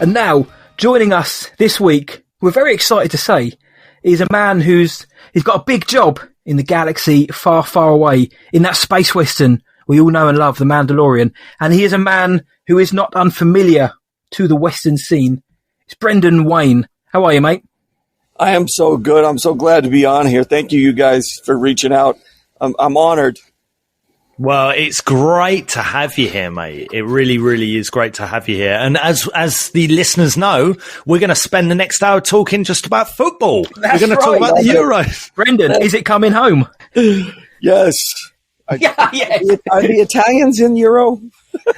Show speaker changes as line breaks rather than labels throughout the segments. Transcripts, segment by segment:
And now, joining us this week, we're very excited to say, is a man he's got a big job in the galaxy far, far away, in that space western we all know and love, The Mandalorian. And he is a man who is not unfamiliar to the western scene. It's Brendan Wayne. How are you, mate?
I am so good. I'm so glad to be on here. Thank you guys for reaching out. I'm honored.
Well, it's great to have you here, mate. It really, really is great to have you here. And as the listeners know, we're going to spend the next hour talking just about football. We're going to talk about the Euros.
Brendan, is it coming home?
Yes.
Yes.
Are the Italians in Euro?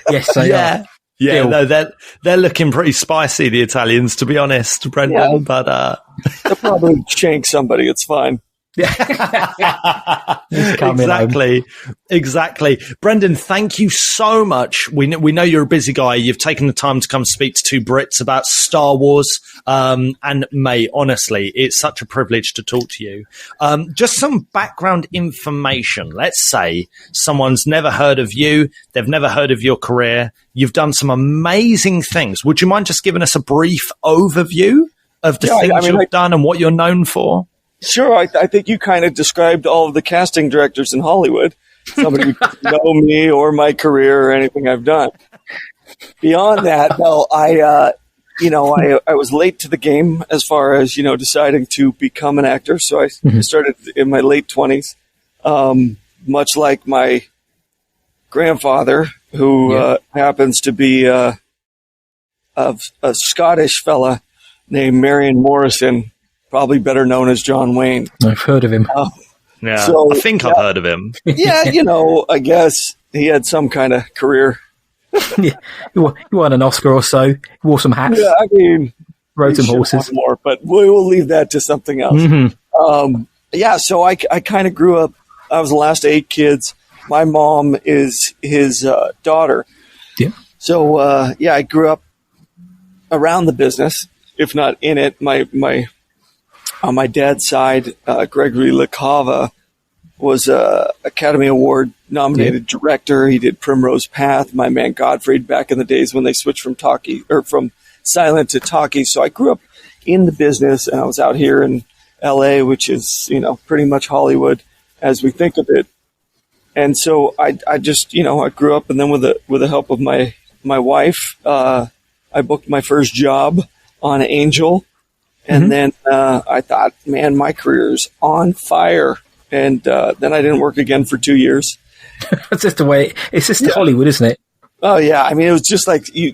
Yes, they are.
Yeah, no, they're looking pretty spicy, the Italians, to be honest, Brendan. Yeah. But
they'll probably shank somebody. It's fine.
Exactly. Brendan, thank you so much. We know you're a busy guy. You've taken the time to come speak to two Brits about Star Wars. And mate, honestly, it's such a privilege to talk to you. Just some background information. Let's say someone's never heard of you. They've never heard of your career. You've done some amazing things. Would you mind just giving us a brief overview of the things you've done and what you're known for?
Sure. I think you kind of described all of the casting directors in Hollywood. Somebody who know me or my career or anything I've done. Beyond that, no, I was late to the game as far as, deciding to become an actor. So I started in my late 20s, much like my grandfather, who happens to be a Scottish fella named Marion Morrison, probably better known as John Wayne.
I've heard of him.
I think I've heard of him.
Yeah, I guess he had some kind of career.
Yeah, he won an Oscar or so. He wore some hats.
Yeah, I mean,
rode some horses.
More, but we will leave that to something else. Mm-hmm. So I kind of grew up. I was the last of 8 kids. My mom is his daughter.
Yeah. So
I grew up around the business, if not in it. On my dad's side, Gregory LaCava was a Academy Award nominated director. He did Primrose Path. My man Gottfried, back in the days when they switched from silent to talkie. So I grew up in the business, and I was out here in L.A., which is pretty much Hollywood as we think of it. And so I just I grew up, and then with the help of my wife, I booked my first job on Angel. And then I thought, man, my career is on fire. And then I didn't work again for 2 years.
That's just the way. It's just Hollywood, isn't it?
Oh yeah, I mean, it was just like you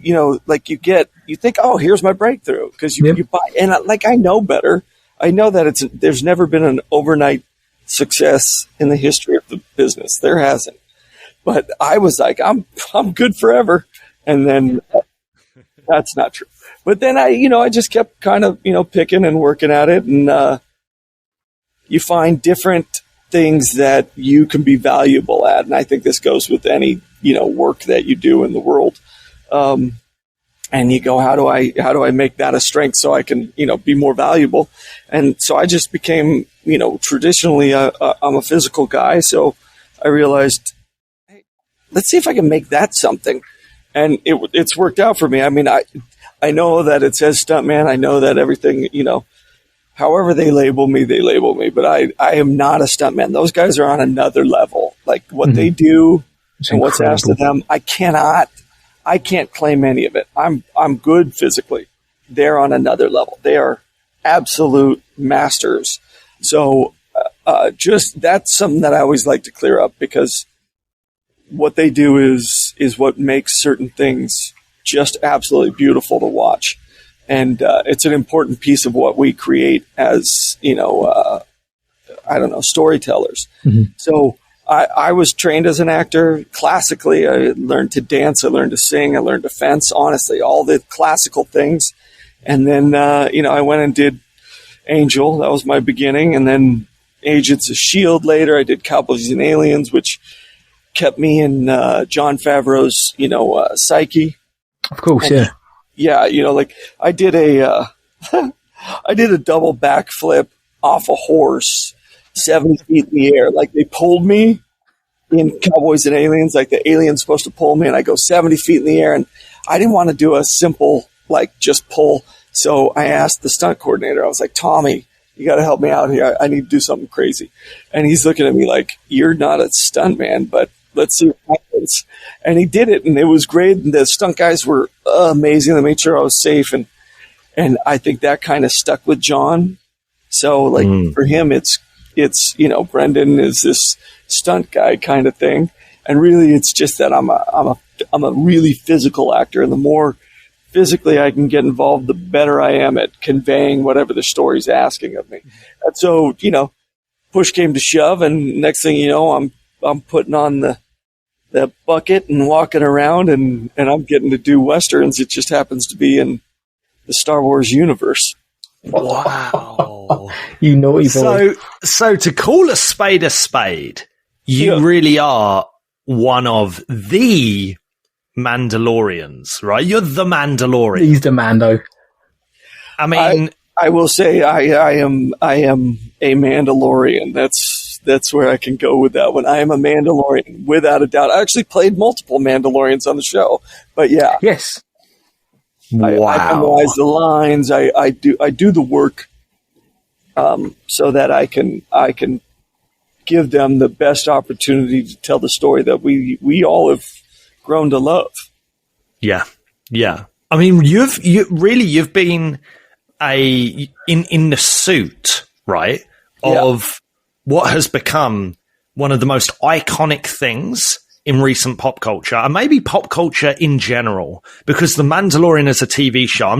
think, oh, here's my breakthrough, because you buy, and I know better. I know that there's never been an overnight success in the history of the business. There hasn't. But I was like, I'm good forever, and then that's not true. But then I just kept kind of, picking and working at it. And you find different things that you can be valuable at. And I think this goes with any, work that you do in the world. And you go, how do I make that a strength so I can, be more valuable? And so I just became, traditionally, I'm a physical guy. So I realized, hey, let's see if I can make that something. And it's worked out for me. I mean, I know that it says stuntman. I know that everything, however they label me. But I am not a stuntman. Those guys are on another level. Like what they do and what's asked of them, I can't claim any of it. I'm good physically. They're on another level. They are absolute masters. So just that's something that I always like to clear up, because what they do is what makes certain things just absolutely beautiful to watch. And it's an important piece of what we create as, storytellers. Mm-hmm. So I was trained as an actor classically. I learned to dance. I learned to sing. I learned to fence, honestly, all the classical things. And then, I went and did Angel. That was my beginning. And then Agents of S.H.I.E.L.D. later. I did Cowboys and Aliens, which kept me in Jon Favreau's, psyche.
Of course,
and, I did a double backflip off a horse 70 feet in the air. Like, they pulled me in Cowboys and Aliens, like the alien's supposed to pull me, and I go 70 feet in the air. And I didn't want to do a simple like just pull. So I asked the stunt coordinator, I was like, Tommy, you got to help me out here. I need to do something crazy. And he's looking at me like, you're not a stunt man, but let's see what happens. And he did it, and it was great. And the stunt guys were amazing. They made sure I was safe. And I think that kind of stuck with John. So like for him, it's, Brendan is this stunt guy kind of thing. And really it's just that I'm a really physical actor. And the more physically I can get involved, the better I am at conveying whatever the story's asking of me. And so, push came to shove, and next thing you know, I'm putting on the bucket and walking around, and I'm getting to do Westerns. It just happens to be in the Star Wars universe.
Wow.
You naughty boy.
So to call a spade, you really are one of the Mandalorians, right? You're the Mandalorian.
He's the Mando.
I mean,
I will say I am a Mandalorian. That's where I can go with that one. I am a Mandalorian without a doubt. I actually played multiple Mandalorians on the show, but yeah,
yes.
Wow.
I memorize the lines. I do the work, so that I can give them the best opportunity to tell the story that we all have grown to love.
Yeah. I mean, you've been in the suit, right? Of what has become one of the most iconic things in recent pop culture, and maybe pop culture in general, because The Mandalorian is a TV show.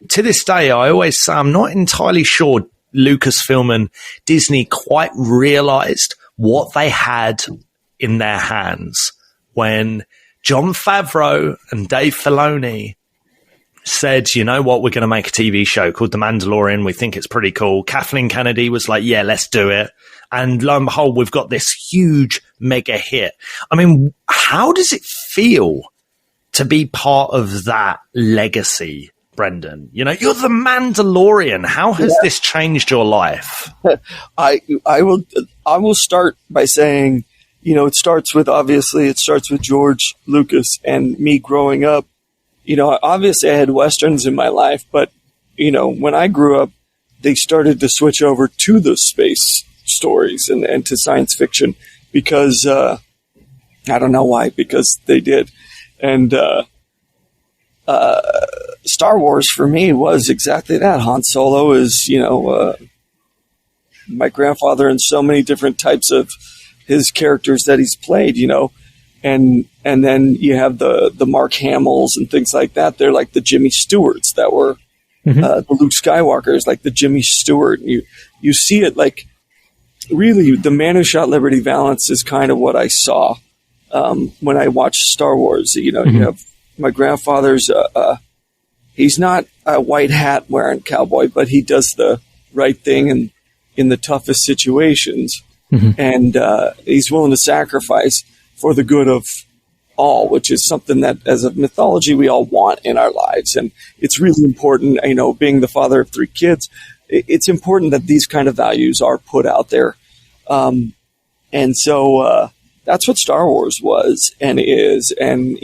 To this day, I always say I'm not entirely sure Lucasfilm and Disney quite realized what they had in their hands when Jon Favreau and Dave Filoni said, you know what, we're going to make a TV show called The Mandalorian. We think it's pretty cool. Kathleen Kennedy was like, yeah, let's do it. And lo and behold, we've got this huge mega hit. I mean, how does it feel to be part of that legacy, Brendan? You're the Mandalorian. How has this changed your life?
I will start by saying, it starts with George Lucas and me growing up. Obviously I had Westerns in my life, but, when I grew up, they started to switch over to the space stories and to science fiction because, I don't know why, because they did. And, Star Wars for me was exactly that. Han Solo is, my grandfather in so many different types of his characters that he's played, and then you have the Mark Hamills and things like that. They're like the Jimmy Stewarts that were the Luke Skywalkers, like the Jimmy Stewart. You see it like really the Man Who Shot Liberty Valance is kind of what I saw when I watched Star Wars. You have my grandfather's. He's not a white hat wearing cowboy, but he does the right thing in the toughest situations, and he's willing to sacrifice for the good of all, which is something that as a mythology we all want in our lives. And it's really important, being the father of 3 kids, it's important that these kind of values are put out there. And so that's what Star Wars was and is. And,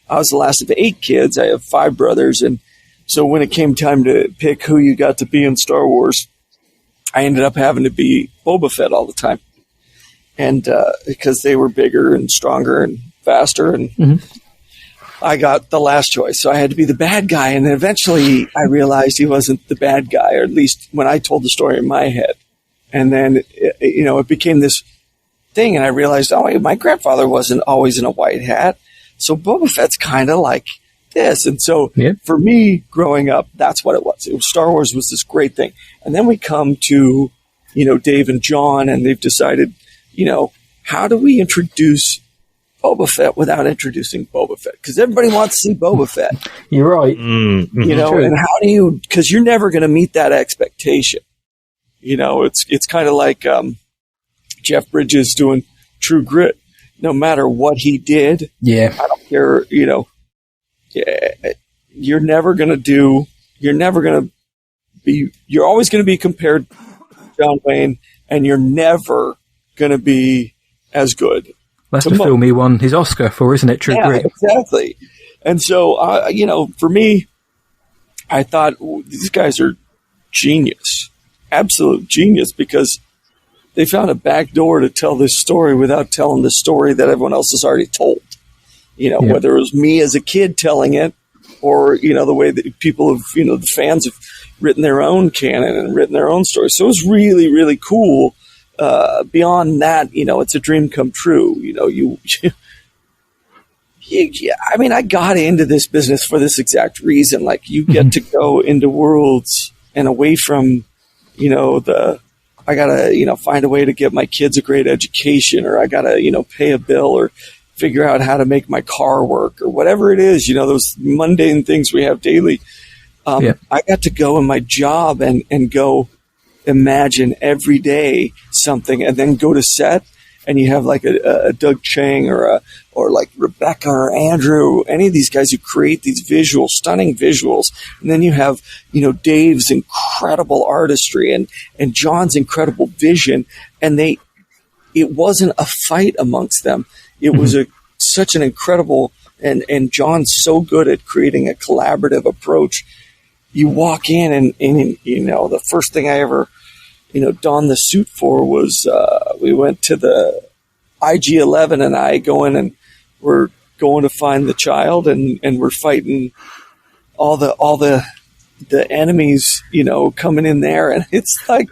I was the last of 8 kids. I have 5 brothers. And so when it came time to pick who you got to be in Star Wars, I ended up having to be Boba Fett all the time. And because they were bigger and stronger and faster, and I got the last choice. So I had to be the bad guy. And then eventually I realized he wasn't the bad guy, or at least when I told the story in my head. And then, it became this thing. And I realized, my grandfather wasn't always in a white hat. So Boba Fett's kind of like this. And so for me growing up, that's what it was. Star Wars was this great thing. And then we come to, Dave and John, and they've decided, how do we introduce Boba Fett without introducing Boba Fett? Because everybody wants to see Boba Fett.
You're right.
True. And how do you, because you're never going to meet that expectation. It's kind of like Jeff Bridges doing True Grit. No matter what he did, I don't care, you're always going to be compared to John Wayne, and you're never going to be as good.
That's the film he won his Oscar for, isn't it? True Grit.
Exactly. And so, for me, I thought, these guys are genius, absolute genius, because they found a back door to tell this story without telling the story that everyone else has already told. Whether it was me as a kid telling it, or, the way that people have, the fans have written their own canon and written their own stories. So it was really, really cool. Beyond that, it's a dream come true. I got into this business for this exact reason. Like, you get to go into worlds and away from, I gotta, find a way to get my kids a great education, or I gotta, pay a bill, or figure out how to make my car work, or whatever it is, those mundane things we have daily. I got to go in my job and go imagine every day something, and then go to set, and you have like a Doug Chang or like Rebecca or Andrew, any of these guys who create these visuals, stunning visuals. And then you have, Dave's incredible artistry and John's incredible vision. And it wasn't a fight amongst them. It was such an incredible, and John's so good at creating a collaborative approach. You walk in and the first thing I ever, donned the suit for was, we went to the IG-11, and I go in and we're going to find the child, and we're fighting all the enemies, coming in there. And it's like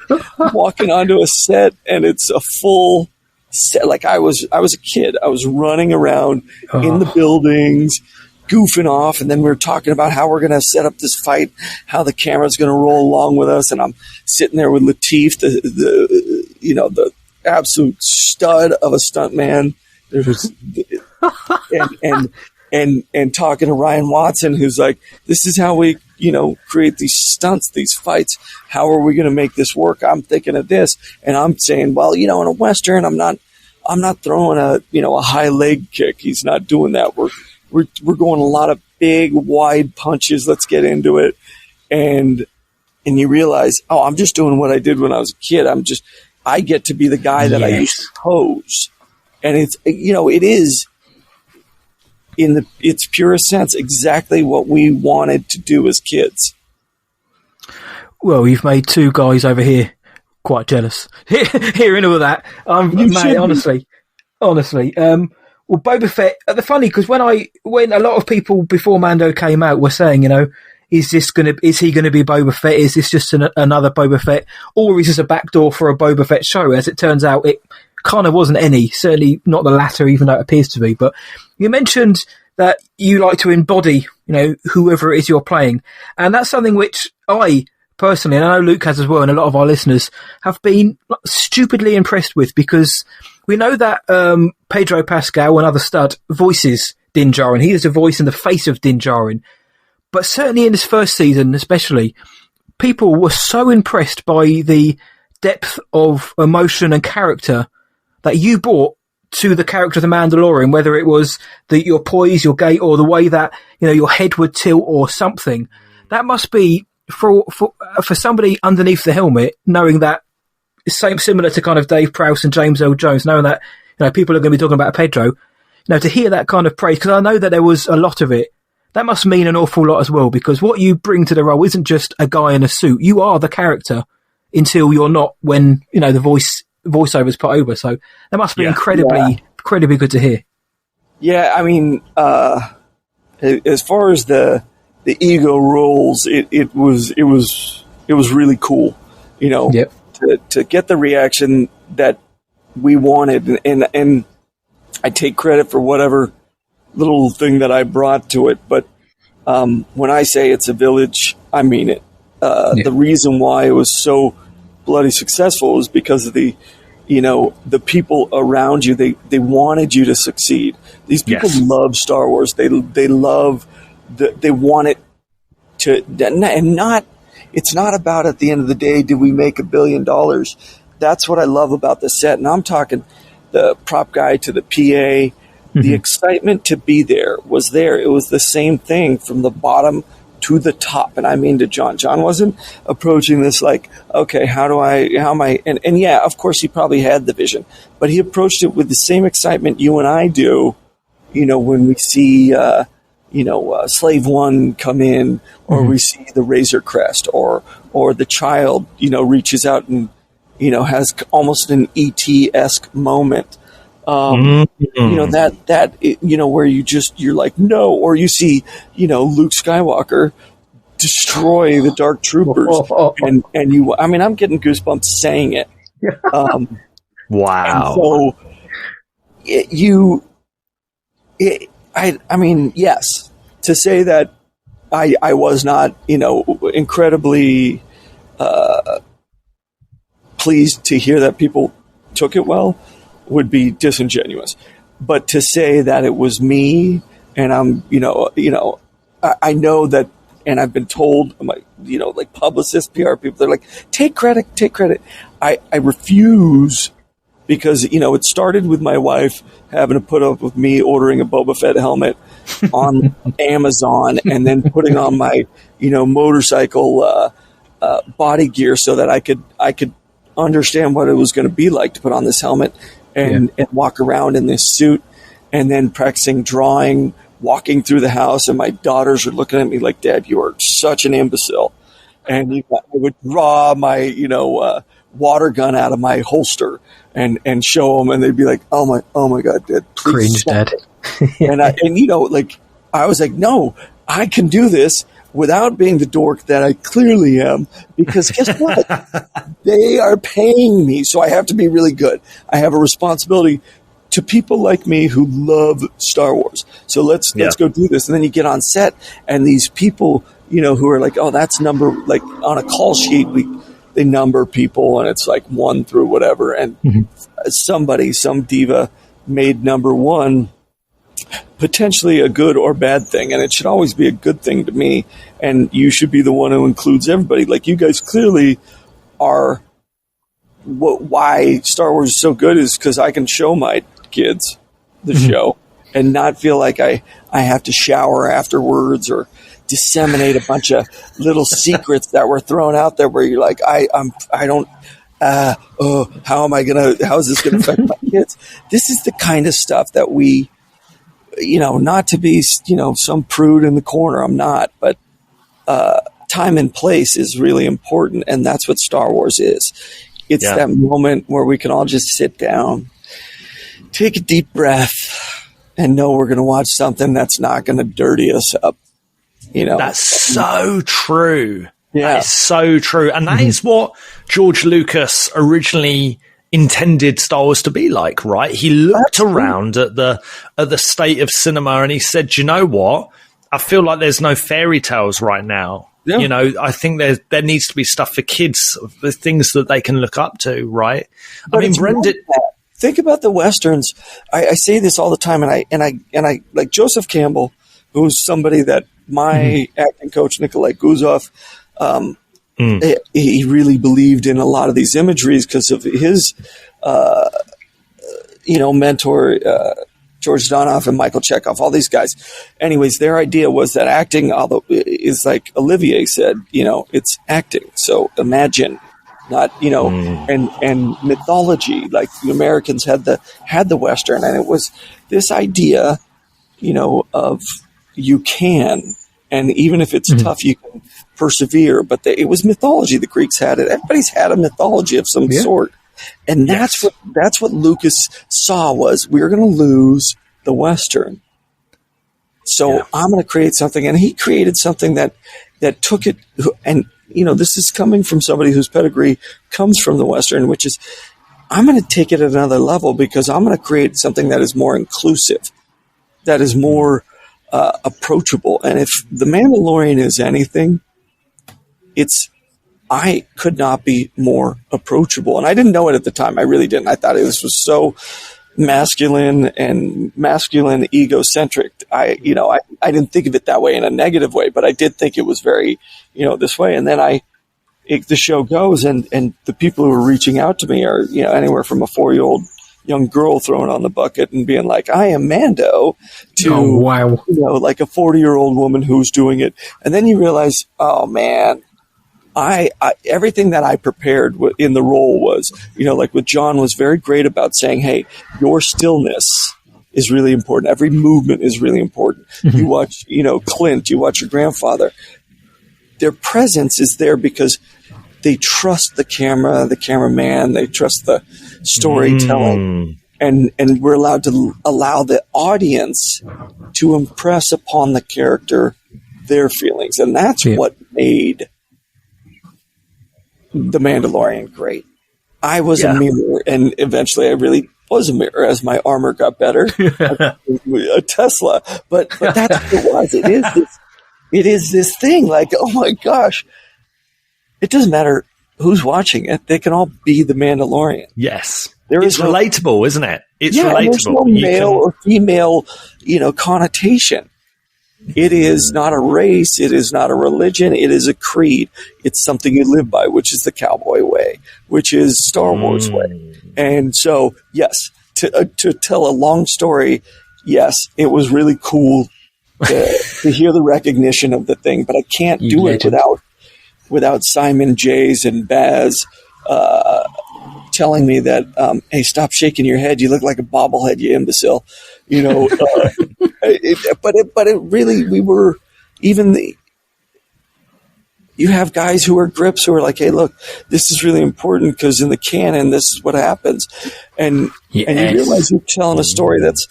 walking onto a set, and it's a full set. Like, I was a kid. I was running around in the buildings, goofing off, and then we were talking about how we're going to set up this fight, how the camera's going to roll along with us, and I'm sitting there with Lateef, the absolute stud of a stuntman, and talking to Ryan Watson, who's like, this is how we, create these stunts, these fights. How are we going to make this work? I'm thinking of this, and I'm saying, well, in a Western, I'm not throwing a high leg kick. He's not doing that. We're going a lot of big, wide punches. Let's get into it. And you realize, I'm just doing what I did when I was a kid. I get to be the guy that I used to pose. And it is, in its purest sense, exactly what we wanted to do as kids.
Well, you've made two guys over here quite jealous hearing all that. Mate, honestly. Well, Boba Fett, funny, because when a lot of people before Mando came out were saying, is he gonna be Boba Fett? Is this just another Boba Fett, or is this a backdoor for a Boba Fett show? As it turns out, it kind of wasn't any. Certainly not the latter, even though it appears to be. But you mentioned that you like to embody, whoever it is you're playing, and that's something which I personally, and I know Luke has as well, and a lot of our listeners have been stupidly impressed with, because we know that Pedro Pascal, another stud, voices Din Djarin. He is the voice and the face of Din Djarin. But certainly in this first season, especially, people were so impressed by the depth of emotion and character that you brought to the character of the Mandalorian, whether it was your poise, your gait, or the way that, your head would tilt or something. That must be, for somebody underneath the helmet, knowing that, similar to kind of Dave Prowse and James Earl Jones, knowing that, people are going to be talking about Pedro, to hear that kind of praise, because I know that there was a lot of it, that must mean an awful lot as well, because what you bring to the role isn't just a guy in a suit. You are the character until you're not, when, the voiceover's put over. So that must be incredibly good to hear. Yeah,
I mean, as far as the ego roles, it was really cool,
Yep.
to get the reaction that we wanted, and I take credit for whatever little thing that I brought to it. But when I say it's a village, I mean it. The reason why it was so bloody successful is because of the people around you. They wanted you to succeed. These people love Star Wars. They love they want it to, and not. It's not about, at the end of the day, did we make $1 billion? That's what I love about the set. And I'm talking the prop guy to the PA. The excitement to be there was there. It was the same thing from the bottom to the top. And I mean to John. John wasn't approaching this like, okay, how am I? And yeah, of course he probably had the vision, but he approached it with the same excitement you and I do, when we see, Slave One come in, or we see the Razor Crest, or the child, reaches out and, has almost an ET-esque moment. Where you're like, no, or you see, Luke Skywalker destroy the Dark Troopers, and I'm getting goosebumps saying it.
Wow.
So yes, to say that I was not, incredibly pleased to hear that people took it well would be disingenuous. But to say that it was me, and I'm, I know that, and I've been told, like publicists, PR people, they're like, take credit. I refuse, because, it started with my wife having to put up with me ordering a Boba Fett helmet on Amazon, and then putting on my, motorcycle body gear so that I could understand what it was going to be like to put on this helmet and walk around in this suit, and then practicing drawing, walking through the house, and my daughters are looking at me like, Dad, you are such an imbecile. And I would draw my, water gun out of my holster and show them, and they'd be like, oh my God, Dad, please.
Cringe, Dad.
And I was like, no, I can do this without being the dork that I clearly am, because guess what? They are paying me, so I have to be really good. I have a responsibility to people like me who love Star Wars. So let's go do this. And then you get on set, and these people, who are like, oh, that's number, like on a call sheet, they number people, and it's like 1 through whatever. And some diva made number 1 potentially a good or bad thing, and it should always be a good thing to me, and you should be the one who includes everybody. Like, you guys clearly are. Why Star Wars is so good is because I can show my kids the show and not feel like I have to shower afterwards or disseminate a bunch of little secrets that were thrown out there where you're like, how is this gonna affect my kids? This is the kind of stuff that we, not to be, some prude in the corner, I'm not, but time and place is really important, and that's what Star Wars is. It's that moment where we can all just sit down, take a deep breath, and know we're going to watch something that's not going to dirty us up.
That's so true.
Yeah.
That is so true. And that is what George Lucas originally intended Star Wars to be like, right? He looked around at the state of cinema, and he said, you know what? I feel like there's no fairy tales right now. Yeah. I think there needs to be stuff for kids, the things that they can look up to, right?
But think about the Westerns. I say this all the time, and I like Joseph Campbell, who's somebody that my acting coach, Nikolai Guzov, he really believed in a lot of these imageries because of his, mentor, George Donoff and Michael Chekhov, all these guys. Anyways, their idea was that acting, although is like Olivier said, it's acting. So imagine, not, and mythology, like the Americans had the Western, and it was this idea, of you can, and even if it's tough, you can persevere. But it was mythology. The Greeks had it. Everybody's had a mythology of some sort. And that's what Lucas saw was we're going to lose the Western. So I'm going to create something. And he created something that took it. And, this is coming from somebody whose pedigree comes from the Western, which is I'm going to take it at another level because I'm going to create something that is more inclusive, that is more approachable. And if The Mandalorian is anything, I could not be more approachable. And I didn't know it at the time. I really didn't. I thought this was so masculine egocentric. I didn't think of it that way in a negative way, but I did think it was very, this way. And then the show goes and the people who are reaching out to me are, anywhere from a 4-year-old young girl throwing on the bucket and being like, I am Mando, to, like a 40-year-old woman who's doing it. And then you realize, oh man, I everything that I prepared in the role was, like with John, was very great about saying, hey, your stillness is really important. Every movement is really important. You watch, Clint, you watch your grandfather. Their presence is there because they trust the camera, the cameraman, they trust the storytelling. And we're allowed to allow the audience to impress upon the character their feelings. And that's what made The Mandalorian great. I was a mirror, and eventually I really was a mirror as my armor got better. A Tesla. But that's what it was. It is this thing like, oh my gosh, it doesn't matter who's watching it. They can all be the Mandalorian.
Yes. It's relatable, isn't it? It's relatable.
There's no male or female, connotation. It is not a race. It is not a religion. It is a creed. It's something you live by, which is the cowboy way, which is Star Wars way. And so, yes, to tell a long story, yes, it was really cool to hear the recognition of the thing, but I can't do it without Simon, Jays, and Baz telling me that, hey, stop shaking your head. You look like a bobblehead, you imbecile. But it really, we were even you have guys who are grips who are like, hey, look, this is really important because in the canon, this is what happens. And you realize you're telling a story that's,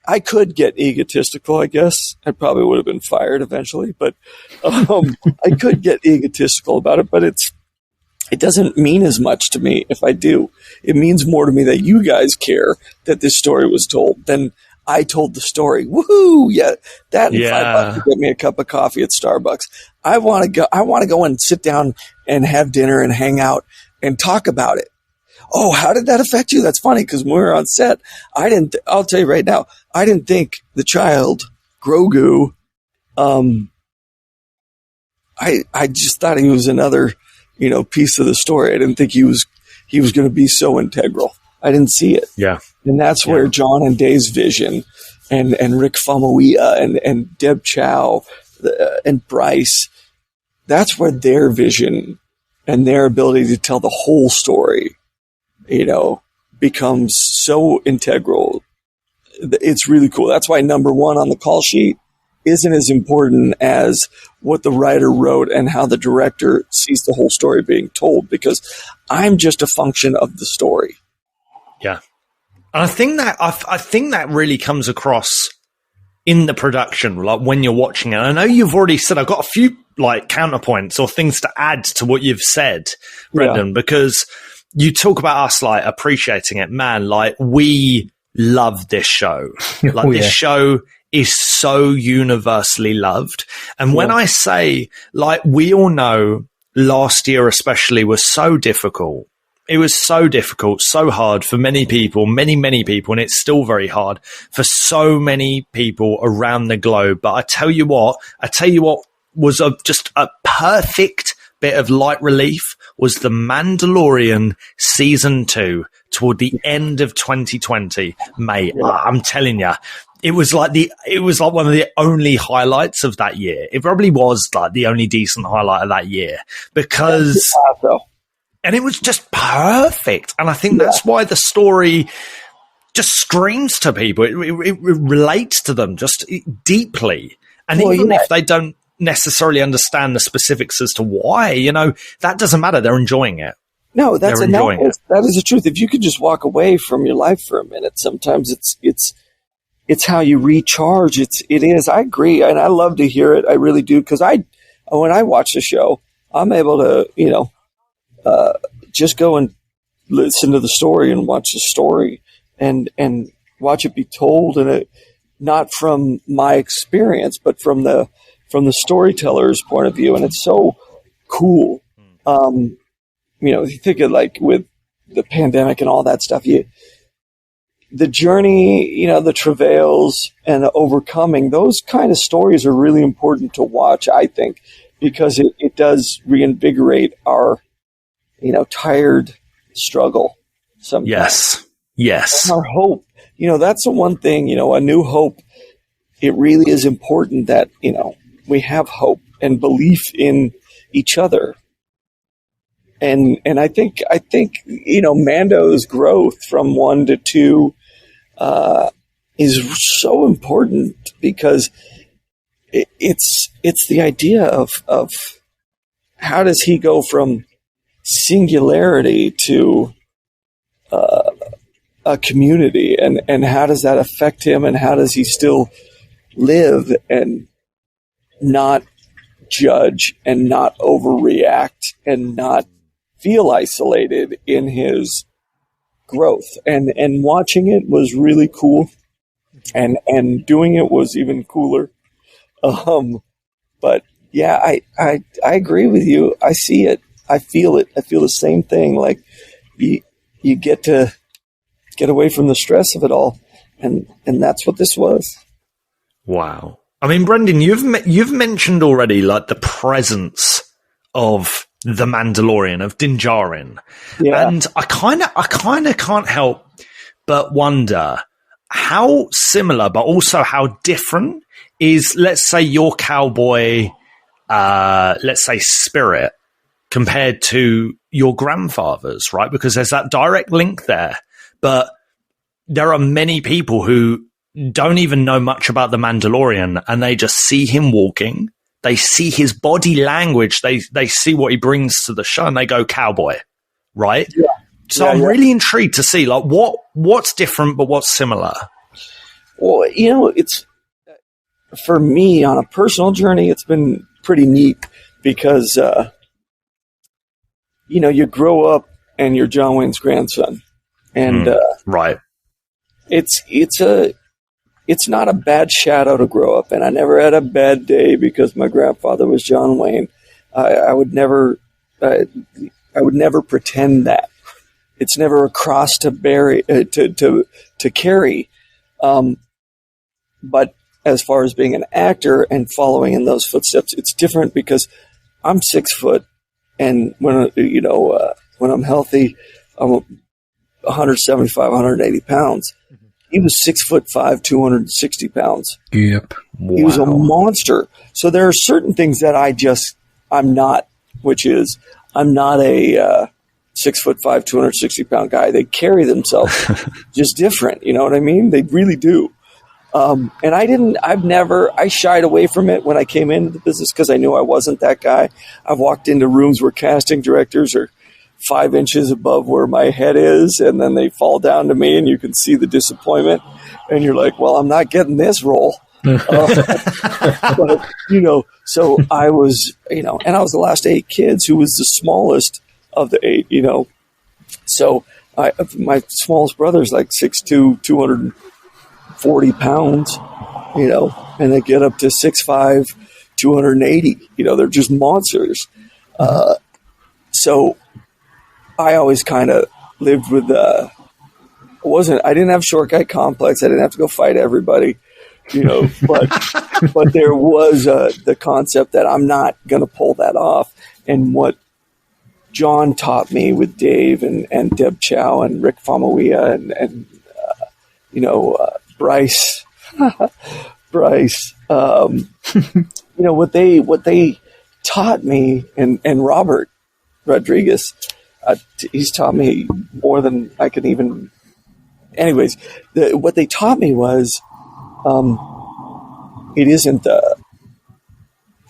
I could get egotistical, I guess. I probably would have been fired eventually, but I could get egotistical about it, but it doesn't mean as much to me if I do. It means more to me that you guys care that this story was told than I told the story. Woohoo! Yeah, that and $5 to get me a cup of coffee at Starbucks. I want to go and sit down and have dinner and hang out and talk about it. Oh, how did that affect you? That's funny because when we were on set, I'll tell you right now, I didn't think the child, Grogu, I just thought he was another, piece of the story. I didn't think he was going to be so integral. I didn't see it.
Yeah.
And that's where John and Dave's vision and Rick Famuyiwa and Deb Chow and Bryce, that's where their vision and their ability to tell the whole story, becomes so integral. It's really cool. That's why number 1 on the call sheet isn't as important as what the writer wrote and how the director sees the whole story being told, because I'm just a function of the story.
Yeah. And I think that really comes across in the production, like when you're watching it. I know you've already said, I've got a few like counterpoints or things to add to what you've said, Brendan, because you talk about us like appreciating it, man. Like we love this show. Like this show is so universally loved. And when I say, like, we all know last year especially was so difficult. It was so difficult, so hard for many people, many people, and it's still very hard for so many people around the globe. But I tell you what was just a perfect bit of light relief was The Mandalorian Season 2 toward the end of 2020. Mate, I'm telling you, it was like one of the only highlights of that year. It probably was like the only decent highlight of that year because... And it was just perfect. And I think that's why the story just screams to people. It relates to them just deeply. And even if they don't necessarily understand the specifics as to why, that doesn't matter. They're enjoying it.
No, that is the truth. If you could just walk away from your life for a minute, sometimes it's how you recharge. It is. I agree. And I love to hear it. I really do. Because when I watch the show, I'm able to, just go and listen to the story and watch the story and watch it be told, and not from my experience, but from the storyteller's point of view. And it's so cool. If you think of like with the pandemic and all that stuff, the journey, the travails and the overcoming, those kind of stories are really important to watch, I think, because it does reinvigorate our, tired struggle sometimes.
Yes.
Our hope, that's the one thing, a new hope. It really is important that, we have hope and belief in each other. And I think, Mando's growth from 1 to 2, is so important because it's the idea of how does he go from singularity to a community, and how does that affect him, and how does he still live and not judge and not overreact and not feel isolated in his growth. And watching it was really cool, and doing it was even cooler. But yeah, I agree with you. I see it. I feel it. I feel the same thing. Like you get to get away from the stress of it all. And that's what this was.
Wow. I mean, Brendan, you've mentioned already like the presence of the Mandalorian, of Din Djarin.
Yeah.
And I kind of can't help but wonder how similar, but also how different is, let's say, your cowboy, let's say, spirit compared to your grandfather's, right? Because there's that direct link there. But there are many people who don't even know much about the Mandalorian, and they just see him walking. They see his body language. They see what he brings to the show, and they go cowboy, right?
Yeah.
So I'm really intrigued to see like what's different, but what's similar.
Well, it's for me on a personal journey. It's been pretty neat because you grow up and you're John Wayne's grandson, and
right.
It's not a bad shadow to grow up in. I never had a bad day because my grandfather was John Wayne. I would never pretend that. It's never a cross to bear, to carry. But as far as being an actor and following in those footsteps, it's different because I'm 6 foot, and when I'm healthy, I'm 175, 180 pounds. He was 6'5", 260 pounds.
Yep.
Wow. He was a monster. So there are certain things that I'm not, which is I'm not a 6'5", 260 pound guy. They carry themselves just different. You know what I mean? They really do. And I shied away from it when I came into the business because I knew I wasn't that guy. I've walked into rooms where casting directors are 5 inches above where my head is, and then they fall down to me, and you can see the disappointment, and you're like, well, I'm not getting this role. But, so I was, and I was the last 8 kids who was the smallest of the 8, So my smallest brother's like 6'2", 240 pounds, and they get up to 6'5", 280. They're just monsters. So I always kind of lived with I didn't have short guy complex. I didn't have to go fight everybody, but there was the concept that I'm not going to pull that off. And what John taught me with Dave and Deb Chow and Rick Famuyiwa and Bryce, what they taught me and Robert Rodriguez, he's taught me more than I can even. Anyways, what they taught me was, it isn't the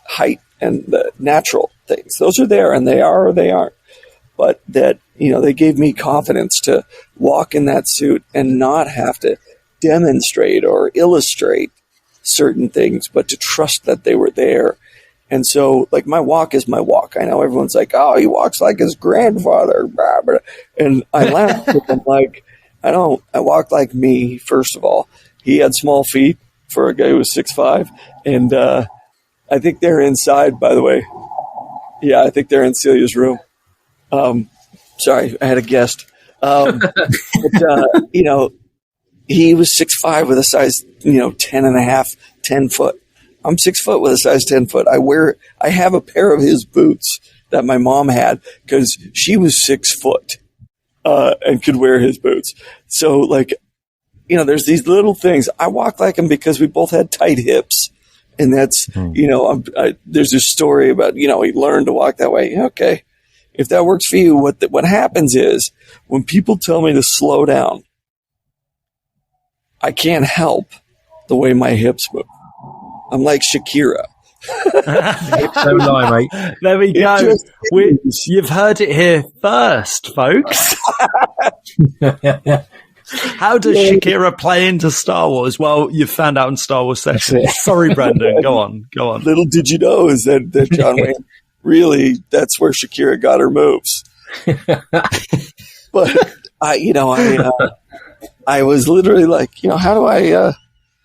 height and the natural things; those are there, and they are or they aren't. But that they gave me confidence to walk in that suit and not have to demonstrate or illustrate certain things, but to trust that they were there. And so, like, my walk is my walk. I know everyone's like, oh, he walks like his grandfather. Blah, blah. And I laugh with them like, I don't. I walk like me, first of all. He had small feet for a guy who was 6'5". And I think they're inside, by the way. Yeah, I think they're in Celia's room. Sorry, I had a guest. But, he was 6'5" with a size, 10 foot. I'm 6 foot with a size 10 foot. I have a pair of his boots that my mom had because she was 6 foot and could wear his boots. So there's these little things. I walk like him because we both had tight hips. And that's, there's this story about, he learned to walk that way. Okay. If that works for you, what happens is when people tell me to slow down, I can't help the way my hips move. I'm like Shakira.
Don't lie, mate.
There we go. You've heard it here first, folks. How does Shakira play into Star Wars? Well, you've found out in Star Wars session. Sorry, Brendan. Go on.
Little did you know is that John Wayne, really, that's where Shakira got her moves. But I was literally like, how do I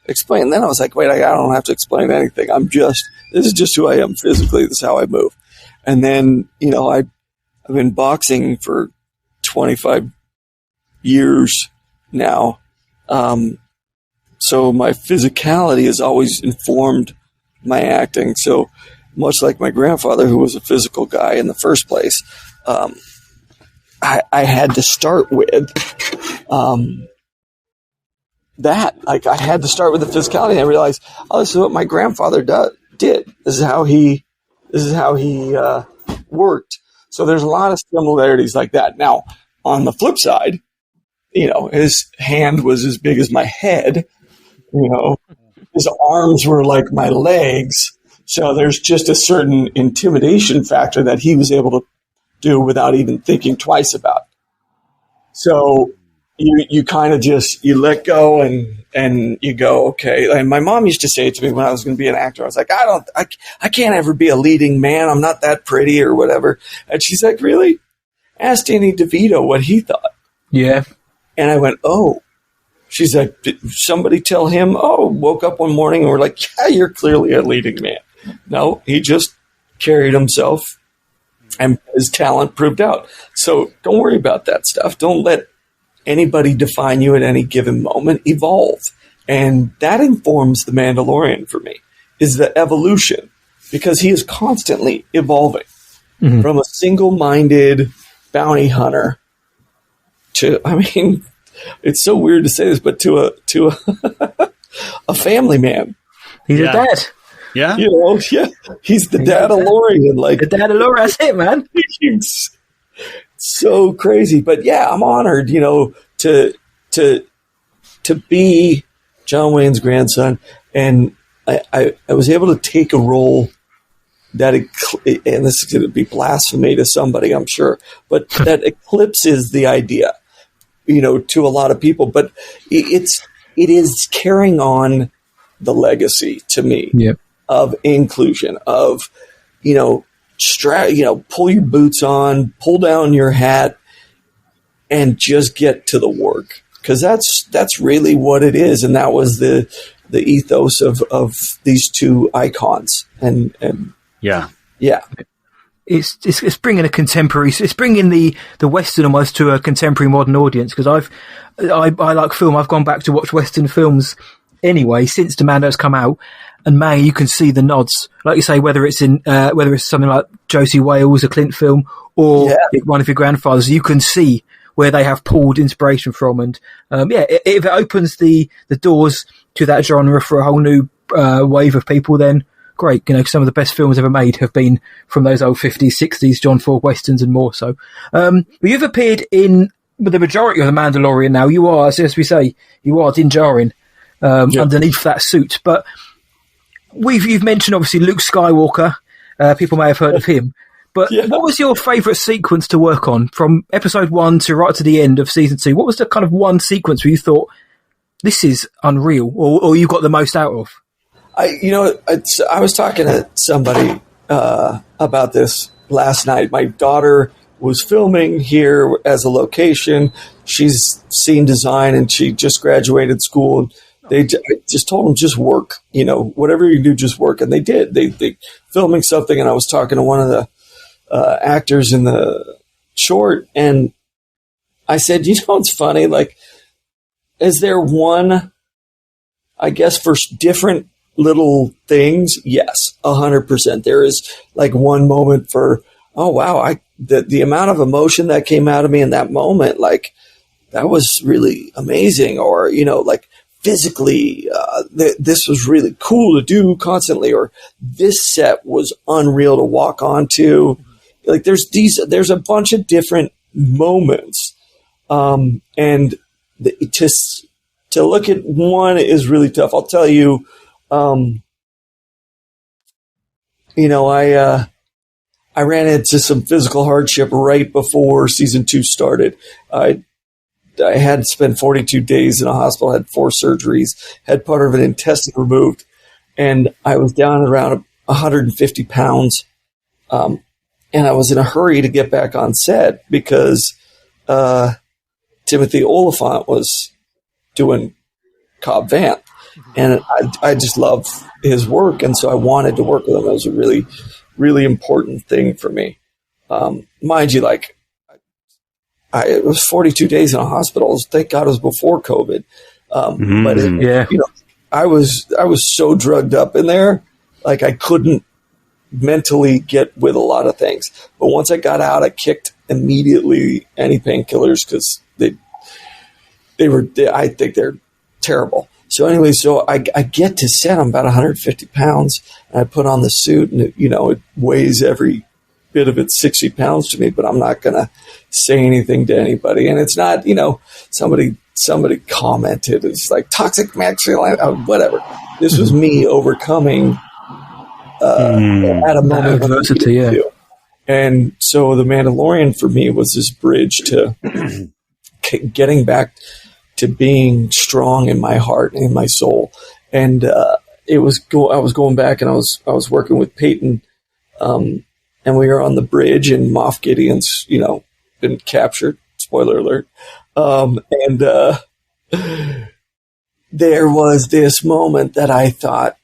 explain? And then I was like, wait, I don't have to explain anything. This is just who I am physically. This is how I move. And then, I've been boxing for 25 years now. So my physicality has always informed my acting. So much like my grandfather, who was a physical guy in the first place, I had to start with that. Like, I had to start with the physicality, and I realized, this is what my grandfather did. This is how he worked. So there's a lot of similarities like that. Now, on the flip side, his hand was as big as my head. His arms were like my legs. So there's just a certain intimidation factor that he was able to do without even thinking twice about. So you kind of just, you let go and you go, okay. And my mom used to say to me when I was going to be an actor, I was like, I can't ever be a leading man. I'm not that pretty or whatever. And she's like, really? Ask Danny DeVito what he thought.
Yeah.
And I went, oh. She's like, did somebody tell him, woke up one morning and we're like, yeah, you're clearly a leading man. No, he just carried himself and his talent proved out. So don't worry about that stuff. Don't let anybody define you at any given moment. Evolve. And that informs the Mandalorian for me, is the evolution, because he is constantly evolving from a single-minded bounty hunter to, it's so weird to say this, but to a family man.
He's a dad.
Yeah.
He's the Dadalorian. Like,
the Dadalorian, that's it, man.
It's so crazy. But yeah, I'm honored, to be John Wayne's grandson. And I was able to take a role that, and this is going to be blasphemy to somebody, I'm sure, but that eclipses the idea, to a lot of people. But it is carrying on the legacy to me. Yep. Of inclusion, of, pull your boots on, pull down your hat, and just get to the work. Because that's really what it is. And that was the ethos of these two icons. And yeah.
It's bringing a contemporary. It's bringing the Western almost to a contemporary modern audience. Because I like film. I've gone back to watch Western films anyway since the Mando's come out, and man, you can see the nods. Like you say, whether it's something like Josie Wales, a Clint film, or one of your grandfathers, you can see where they have pulled inspiration from. And if it opens the doors to that genre for a whole new wave of people, then great. Some of the best films ever made have been from those old 50s, 60s John Ford Westerns and more so. But you've appeared in the majority of The Mandalorian now. You are, as we say, Din Djarin underneath that suit. But you've mentioned, obviously, Luke Skywalker. People may have heard of him. But what was your favourite sequence to work on from episode 1 to right to the end of season 2? What was the kind of one sequence where you thought, this is unreal, or you got the most out of?
I was talking to somebody about this last night. My daughter was filming here as a location. She's scene design, and she just graduated school. I just told them, just work. Whatever you do, just work. And they did. They filming something, and I was talking to one of the actors in the short, and I said, it's funny. Like, is there one? I guess for different little things, yes, 100%. There is like one moment for, oh wow, the amount of emotion that came out of me in that moment, like that was really amazing. Or like physically, this was really cool to do constantly, or this set was unreal to walk onto. Like there's a bunch of different moments, and to to look at one is really tough. I'll tell you, I ran into some physical hardship right before season 2 started. I had to spend 42 days in a hospital, had 4 surgeries, had part of an intestine removed, and I was down around 150 pounds. And I was in a hurry to get back on set because Timothy Oliphant was doing Cobb Vanth. And I just love his work, and so I wanted to work with him. It was a really, really important thing for me. Mind you, it was 42 days in a hospital. Thank God it was before COVID. I was so drugged up in there, like I couldn't mentally get with a lot of things. But once I got out, I kicked immediately any painkillers because I think they're terrible. So anyway, I get to set. I'm about 150 pounds. And I put on the suit, and it weighs every bit of it 60 pounds to me. But I'm not going to say anything to anybody. And it's not, somebody commented, it's like toxic masculinity, whatever. This was me overcoming at a moment of adversity. Yeah. And so the Mandalorian for me was this bridge to getting back to being strong in my heart and in my soul. And I was going back, and I was working with Peyton, and we were on the bridge, and Moff Gideon's been captured. Spoiler alert. And there was this moment that I thought,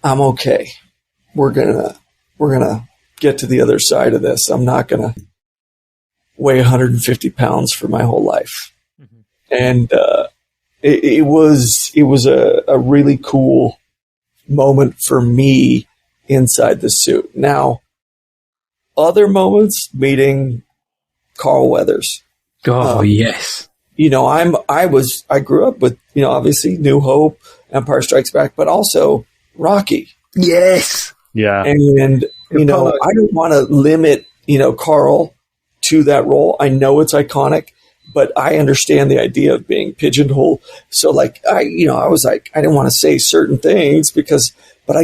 I'm okay. We're gonna get to the other side of this. I'm not gonna weigh 150 pounds for my whole life. And it was a really cool moment for me inside the suit. Now, other moments, meeting Carl Weathers.
Oh, yes.
I grew up with, obviously New Hope, Empire Strikes Back, but also Rocky.
Yes.
Yeah.
And I don't want to limit, Carl to that role. I know it's iconic, but I understand the idea of being pigeonholed. So I was like, I didn't want to say certain things but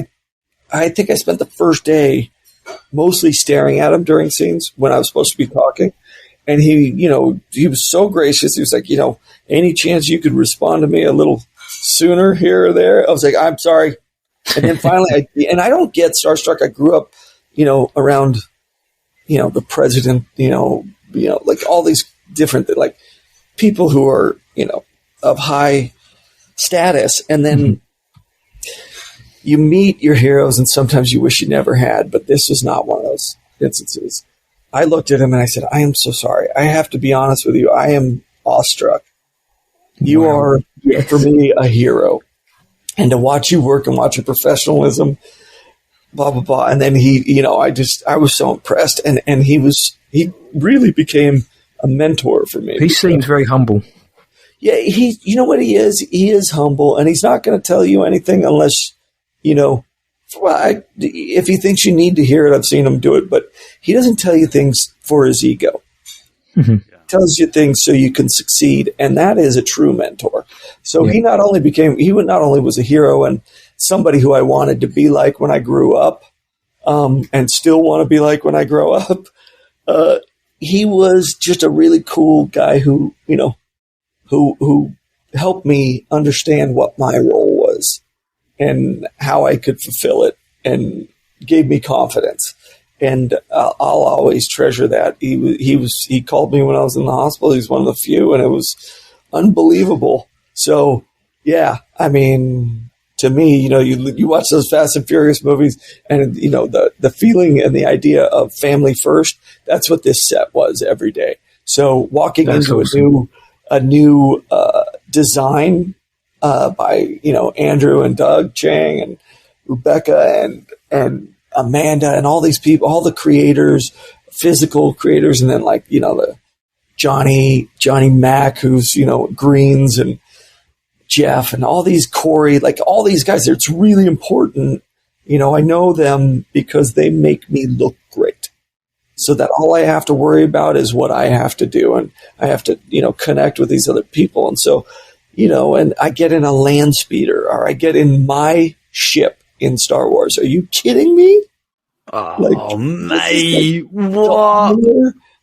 I think I spent the first day mostly staring at him during scenes when I was supposed to be talking. And he was so gracious. He was like, any chance you could respond to me a little sooner here or there? I was like, I'm sorry. And then finally, I don't get starstruck. I grew up, around, the president, like all these different, like people who are, of high status. And then you meet your heroes, and sometimes you wish you never had, but this was not one of those instances. I looked at him and I said, I am so sorry. I have to be honest with you. I am awestruck. You are, for me, a hero. And to watch you work and watch your professionalism, blah, blah, blah. And then I was so impressed. And he really became a mentor for me.
He seems very humble.
Yeah, you know what he is? He is humble, and he's not going to tell you anything unless, if he thinks you need to hear it, I've seen him do it, but he doesn't tell you things for his ego. Mm-hmm. He tells you things so you can succeed, and that is a true mentor. So he not only was a hero and somebody who I wanted to be like when I grew up, and still want to be like when I grow up. He was just a really cool guy who helped me understand what my role was and how I could fulfill it, and gave me confidence. And I'll always treasure that. He called me when I was in the hospital. He's one of the few, and it was unbelievable. So yeah, I mean, to me, you watch those Fast and Furious movies, and the feeling and the idea of family first. That's what this set was every day. So walking into a new design by Andrew and Doug Chang and Rebecca and Amanda and all these people, all the creators, physical creators, and then the Johnny Mack, who's Greens, and Jeff, and all these Corey, like all these guys. It's really important. I know them because they make me look great, so that all I have to worry about is what I have to do, and I have to connect with these other people. And so and I get in a land speeder, or I get in my ship in Star Wars. Are you kidding me?
Oh, mate, what?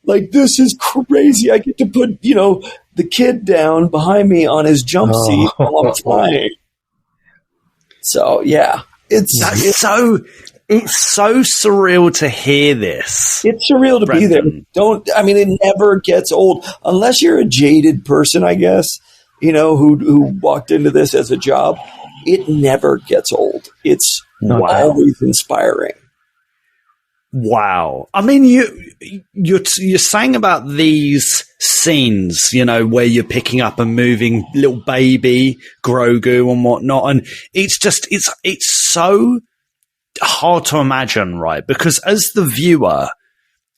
Like, this is crazy. I get to put, the kid down behind me on his jump seat while I'm flying. So, yeah. It's
so surreal to hear this.
It's surreal to be there. It never gets old. Unless you're a jaded person, I guess, who walked into this as a job. It never gets old. It's always inspiring.
Wow. I mean, you're saying about these scenes, where you're picking up a moving little baby Grogu and whatnot, and it's so hard to imagine, right? Because as the viewer,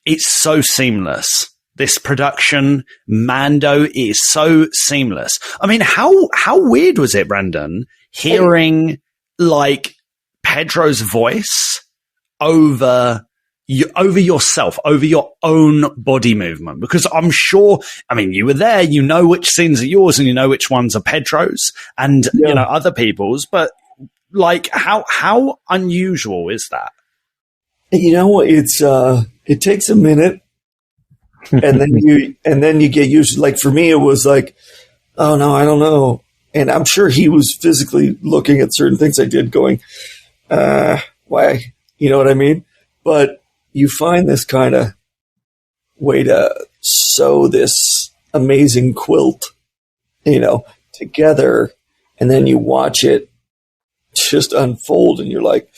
it's so seamless. This production, Mando, is so seamless. I mean, how weird was it, Brandon, hearing like Pedro's voice over yourself, over your own body movement? Because I'm sure, you were there, which scenes are yours and you know which ones are Pedro's and, other people's, but like how unusual is that? It takes a minute and then you get used. Like for me, it was like, oh no, I don't know. And I'm sure he was physically looking at certain things I did going, why, you know what I mean? But you find this kind of way to sew this amazing quilt, together, and then you watch it just unfold, and you're like,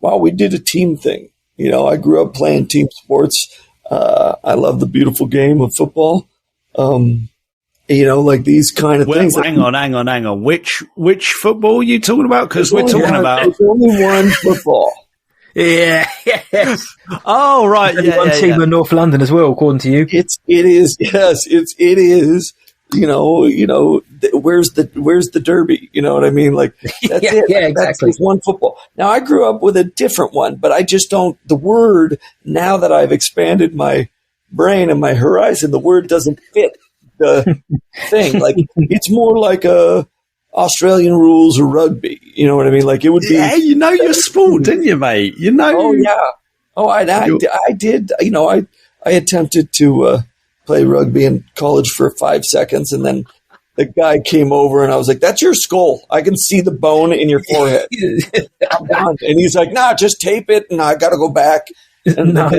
wow, we did a team thing. I grew up playing team sports. I love the beautiful game of football. Like these kind of things. Hang on. Which football are you talking about? Because we're talking about...
There's only one football.
Yeah. Yes.
Oh, right.
There's one team in North London as well, according to you.
It is. Yes, it is. Where's the derby? You know what I mean? Like, that's it.
Yeah, exactly.
That's one football. Now, I grew up with a different one, but I just don't, the word, now that I've expanded my brain and my horizon, the word doesn't fit the thing. Like, it's more like a Australian rules or rugby. You know what I mean? Like, it would be.
Yeah, your sport, didn't you, mate?
Oh, yeah. Oh, I did. I attempted to play rugby in college for 5 seconds, and then the guy came over, and I was like, "That's your skull. I can see the bone in your forehead." I'm done. And he's like, "Nah, just tape it, and I got to go back." And
No.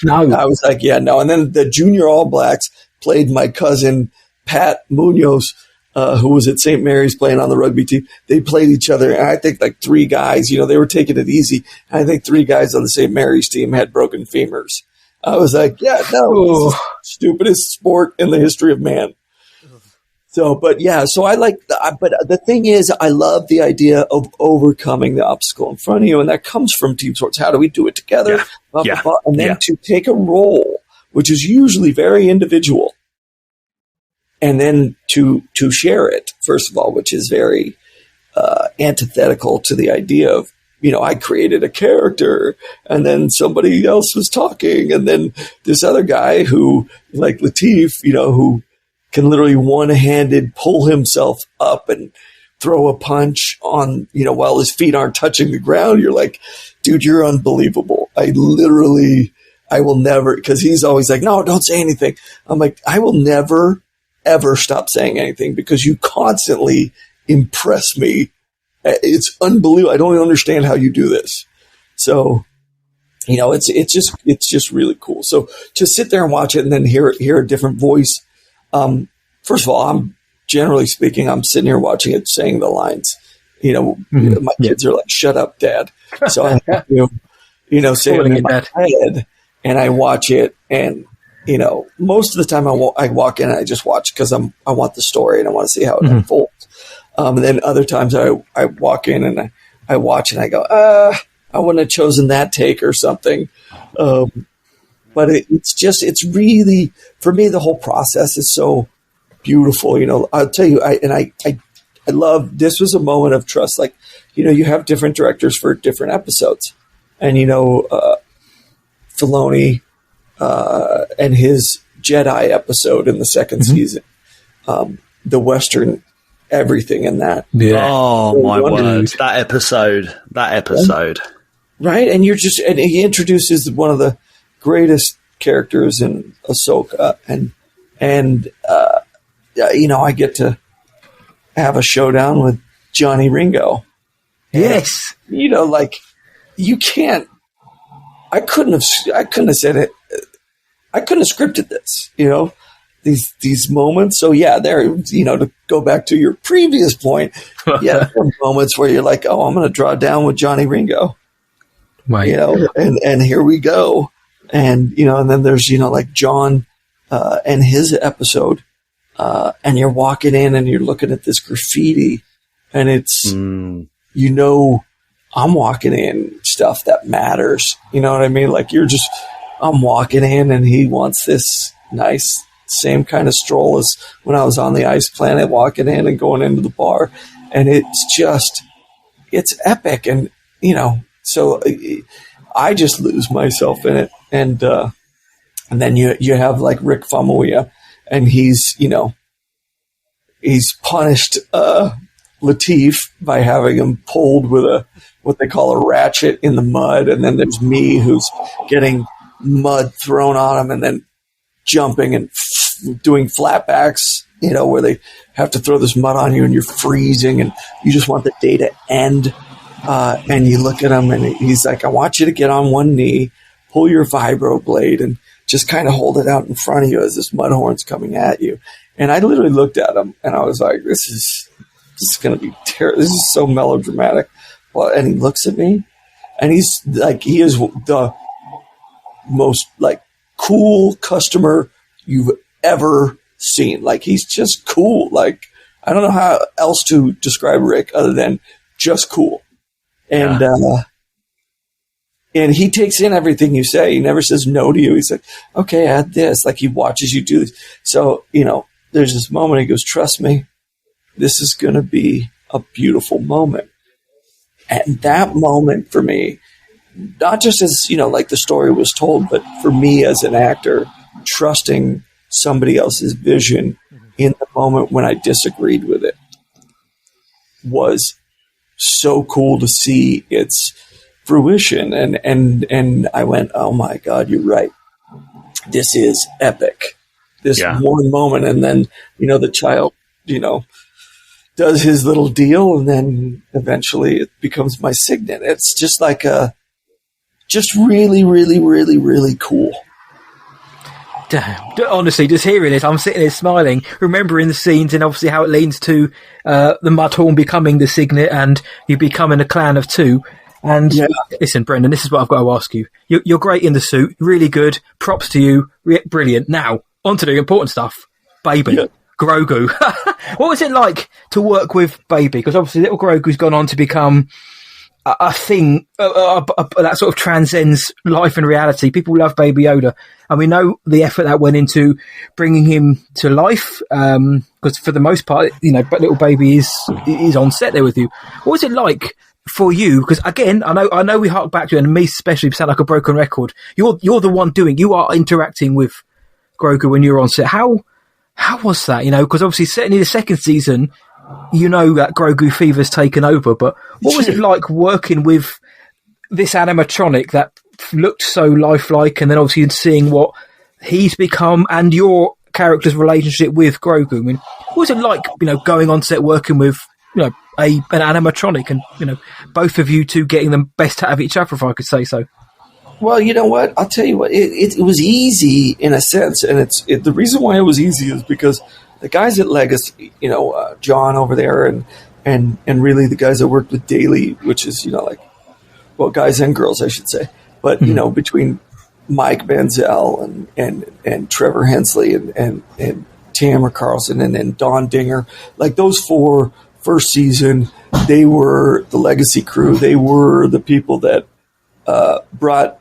I was like, "Yeah, no." And then the Junior All Blacks played my cousin Pat Munoz, who was at St. Mary's playing on the rugby team. They played each other, and I think like 3 guys, they were taking it easy. I think 3 guys on the St. Mary's team had broken femurs. I was like, yeah, no, this is the stupidest sport in the history of man. So, but yeah, so but the thing is, I love the idea of overcoming the obstacle in front of you, and that comes from team sports. How do we do it together?
Yeah.
Blah, blah, blah. And then to take a role, which is usually very individual, and then to share it, first of all, which is very antithetical to the idea of, I created a character and then somebody else was talking, and then this other guy who, like Latif, who can literally one-handed pull himself up and throw a punch on, while his feet aren't touching the ground. You're like, dude, you're unbelievable. I will never, because he's always like, no, don't say anything. I'm like, I will never, ever stop saying anything because you constantly impress me. It's unbelievable. I don't even understand how you do this. So, it's just really cool. So to sit there and watch it and then hear a different voice. First of all, I'm generally speaking, I'm sitting here watching it, saying the lines. My kids are like, "Shut up, Dad." So I have to, say it in my head, and I watch it, and most of the time I walk in and I just watch because I want the story and I want to see how it unfolds. And then other times I walk in and I watch and I go, I wouldn't have chosen that take or something. But it's really, for me, the whole process is so beautiful. I'll tell you, I love, this was a moment of trust. Like, you have different directors for different episodes, and, Filoni, and his Jedi episode in the second season, the Western everything in that.
Yeah.
Oh my word! That episode.
Right, and and he introduces one of the greatest characters in Ahsoka, and I get to have a showdown with Johnny Ringo.
Yes,
like you can't. I couldn't have said it. I couldn't have scripted this. These moments. So yeah, to go back to your previous point, yeah, there are moments where you're like, oh, I'm going to draw down with Johnny Ringo.
Right.
And here we go. And, and then there's, like John, and his episode, and you're walking in and you're looking at this graffiti and it's, I'm walking in stuff that matters. You know what I mean? Like I'm walking in and he wants this nice, same kind of stroll as when I was on the Ice Planet, walking in and going into the bar. And it's epic. And, so I just lose myself in it. And then you have like Rick Famuyiwa, and he's punished, Lateef by having him pulled with what they call a ratchet in the mud. And then there's me who's getting mud thrown on him and then jumping and doing flatbacks, where they have to throw this mud on you and you're freezing and you just want the day to end. And you look at him and he's like, I want you to get on one knee, pull your vibro blade and just kind of hold it out in front of you as this mud horn's coming at you. And I literally looked at him and I was like, this is going to be terrible. This is so melodramatic. Well, and he looks at me and he's like, he is the most like cool customer you've ever seen. Like, he's just cool. Like, I don't know how else to describe Rick other than just cool. And, and he takes in everything you say. He never says no to you. He's like, okay, add this. Like, he watches you do this. So, there's this moment. He goes, trust me, this is going to be a beautiful moment. And that moment for me, not just as, like the story was told, but for me as an actor, trusting somebody else's vision in the moment when I disagreed with it was so cool to see its fruition. And I went, oh my God, you're right. This is epic. This one moment. And then, the child, does his little deal and then eventually it becomes my signet. It's just like just really, really, really, really cool.
Damn. Honestly, just hearing it, I'm sitting there smiling, remembering the scenes and obviously how it leads to the Mudhorn becoming the signet and you becoming a clan of two. And listen, Brendan, this is what I've got to ask you. You're great in the suit, really good. Props to you, brilliant. Now, on to the important stuff. Baby, Grogu. What was it like to work with Baby? Because obviously little Grogu's gone on to become a thing that sort of transcends life and reality. People love Baby Yoda, and we know the effort that went into bringing him to life. Because for the most part, but little Baby is on set there with you. What was it like for you? Because again, I know we hark back to it, and me especially sound like a broken record. You're the one you are interacting with Grogu when you're on set. How was that? Because obviously, certainly the second season, that Grogu fever's taken over, but what was it like working with this animatronic that looked so lifelike, and then obviously seeing what he's become and your character's relationship with Grogu? I mean, what was it like, going on set working with, an animatronic and, both of you two getting the best out of each other, if I could say so?
Well, you know what? I'll tell you what. It was easy in a sense, and the reason why it was easy is because the guys at Legacy, John over there, and really the guys that worked with Daily, which is guys and girls, I should say, but between Mike Manziel and Trevor Hensley and Tamara Carlson and Don Dinger, like those four first season, they were the Legacy crew. They were the people that brought.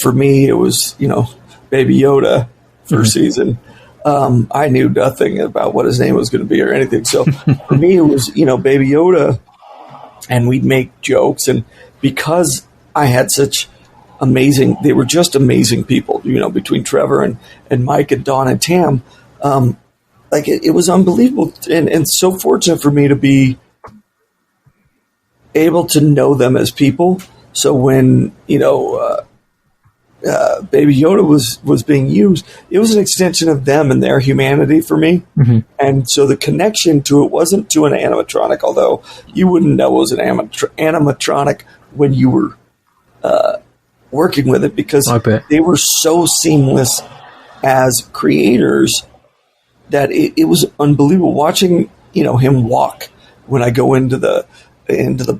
For me, it was, Baby Yoda first season. I knew nothing about what his name was going to be or anything. So for me, it was, Baby Yoda, and we'd make jokes. And because I had such they were just amazing people, between Trevor and Mike and Don and Tam, like it was unbelievable and so fortunate for me to be able to know them as people. So when, Baby Yoda was being used, it was an extension of them and their humanity for me.
Mm-hmm.
And so the connection to it wasn't to an animatronic, although you wouldn't know it was an animatronic when you were working with it, because they were so seamless as creators that it was unbelievable watching, him walk when I go into the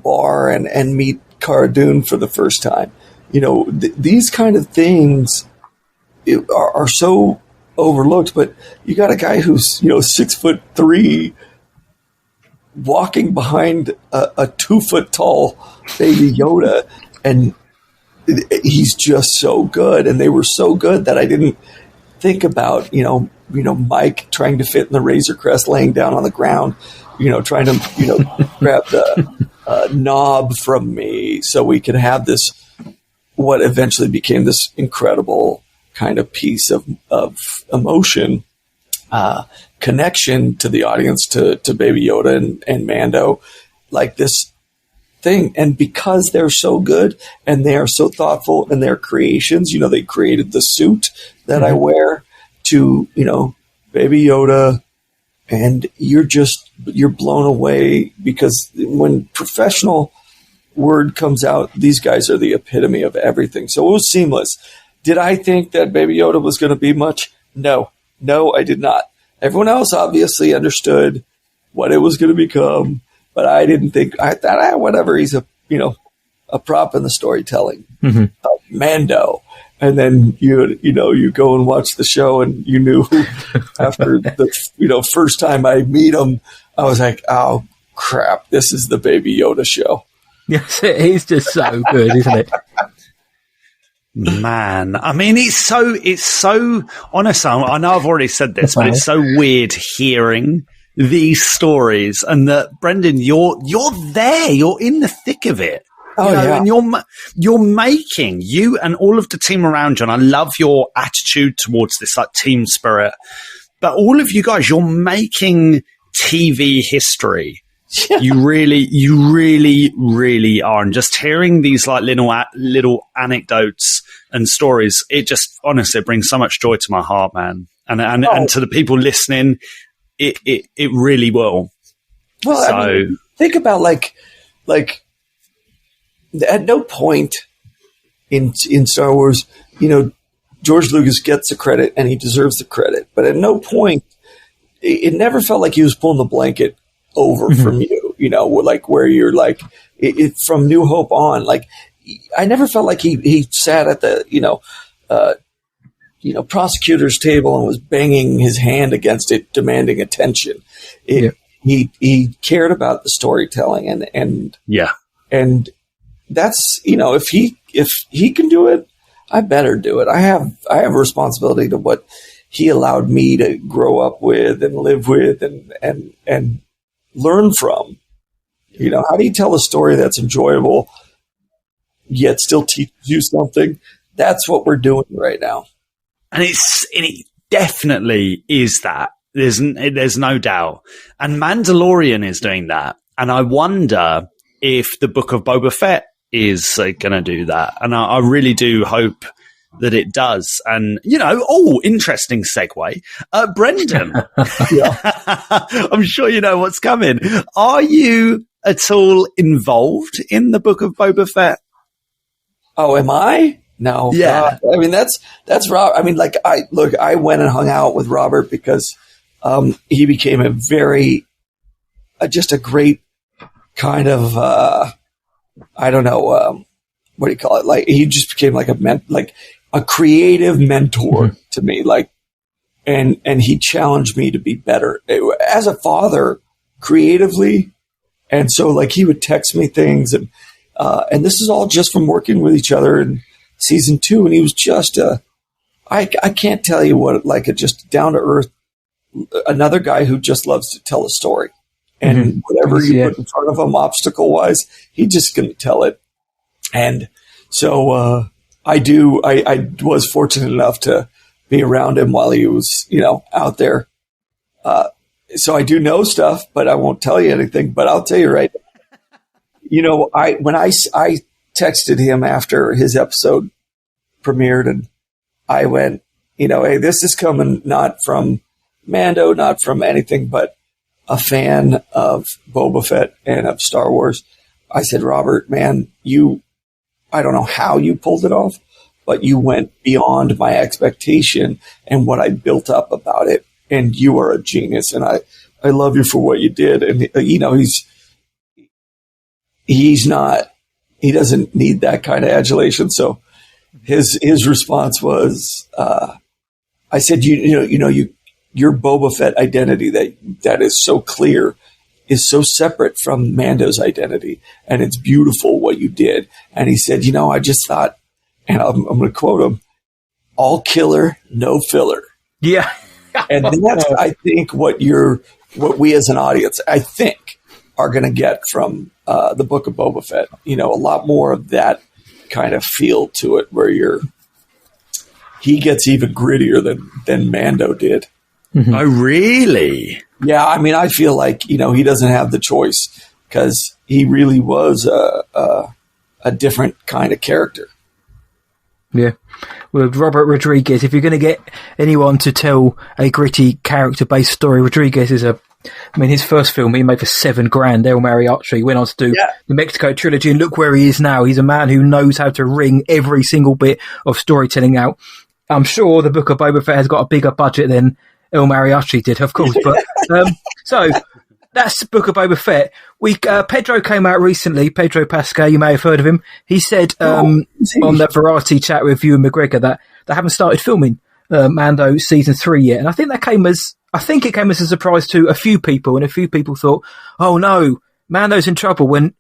bar and meet Cara Dune for the first time. These kind of things are so overlooked, but you got a guy who's 6'3" walking behind a 2 foot tall Baby Yoda, and he's just so good. And they were so good that I didn't think about Mike trying to fit in the Razor Crest, laying down on the ground, trying to grab the knob from me so we could have this, what eventually became this incredible kind of piece of emotion, connection to the audience, to Baby Yoda and Mando, like this thing. And because they're so good and they are so thoughtful in their creations, they created the suit that I wear to, Baby Yoda, and you're blown away, because when professional word comes out, these guys are the epitome of everything. So it was seamless. Did I think that Baby Yoda was going to be much? No, I did not. Everyone else obviously understood what it was going to become, but I didn't think. I thought, whatever. He's a prop in the storytelling.
Mm-hmm.
Mando, and then you go and watch the show, and you knew after the first time I meet him, I was like, oh crap, this is the Baby Yoda show.
Yes, he's just so good, isn't it?
Man, I mean, it's so honest. I know I've already said this, but it's so weird hearing these stories, and that, Brendan, you're there, you're in the thick of it. And you're making, you and all of the team around you, and I love your attitude towards this, like, team spirit. But all of you guys, you're making TV history. Yeah. You really, really are. And just hearing these like little anecdotes and stories, it just honestly brings so much joy to my heart, man. And to the people listening, it really will.
Well,
so,
I mean, think about like at no point in Star Wars, George Lucas gets the credit, and he deserves the credit. But at no point, it never felt like he was pulling the blanket over from you, like where you're like, it from New Hope on, like, I never felt like he sat at the, prosecutor's table and was banging his hand against it, demanding attention. He cared about the storytelling, and that's, if he can do it, I better do it. I have a responsibility to what he allowed me to grow up with and live with and learn from. How do you tell a story that's enjoyable yet still teaches you something? That's what we're doing right now.
And it definitely is that. There's no doubt. And Mandalorian is doing that. And I wonder if the Book of Boba Fett is going to do that. And I really do hope that it does. And, interesting segue. Brendan, I'm sure you know what's coming. Are you at all involved in the Book of Boba Fett?
Oh, am I? No.
Yeah.
I mean, that's Rob. I mean, like, I went and hung out with Robert because he became a very, just a great kind of, I don't know, what do you call it? Like, he just became like a creative mentor to me. Like, and he challenged me to be better as a father creatively. And so, like, he would text me things, and this is all just from working with each other in season 2. And he was just I can't tell you what, like, a just down to earth, another guy who just loves to tell a story, and whatever you put in front of him, obstacle wise, he's just going to tell it. And so I was fortunate enough to be around him while he was, out there So I do know stuff, but I won't tell you anything. But I'll tell you right now, when I texted him after his episode premiered, and I went, hey, this is coming not from Mando, not from anything, but a fan of Boba Fett and of Star Wars. I said, Robert, man, I don't know how you pulled it off, but you went beyond my expectation and what I built up about it. And you are a genius, and I love you for what you did. And he doesn't need that kind of adulation. So his response was, I said, your Boba Fett identity that is so clear is so separate from Mando's identity, and it's beautiful what you did. And he said, I just thought, and I'm going to quote him, all killer, no filler.
Yeah.
And that's, I think, what we as an audience, I think, are going to get from the Book of Boba Fett. A lot more of that kind of feel to it, where he gets even grittier than Mando did.
Mm-hmm. Oh, really?
Yeah, I mean, I feel like he doesn't have the choice, because he really was a different kind of character.
Yeah. With Robert Rodriguez, if you're going to get anyone to tell a gritty character-based story, Rodriguez is his first film he made for $7,000, El Mariachi. He went on to do the Mexico trilogy, and look where he is now. He's a man who knows how to wring every single bit of storytelling out. I'm sure the Book of Boba Fett has got a bigger budget than El Mariachi did, of course. But so that's Book of Boba Fett. Pedro came out recently. Pedro Pascal, you may have heard of him. He said on that Variety chat with Ewan McGregor that they haven't started filming Mando season 3 yet, and I think it came as a surprise to a few people, and a few people thought, "Oh no, Mando's in trouble." When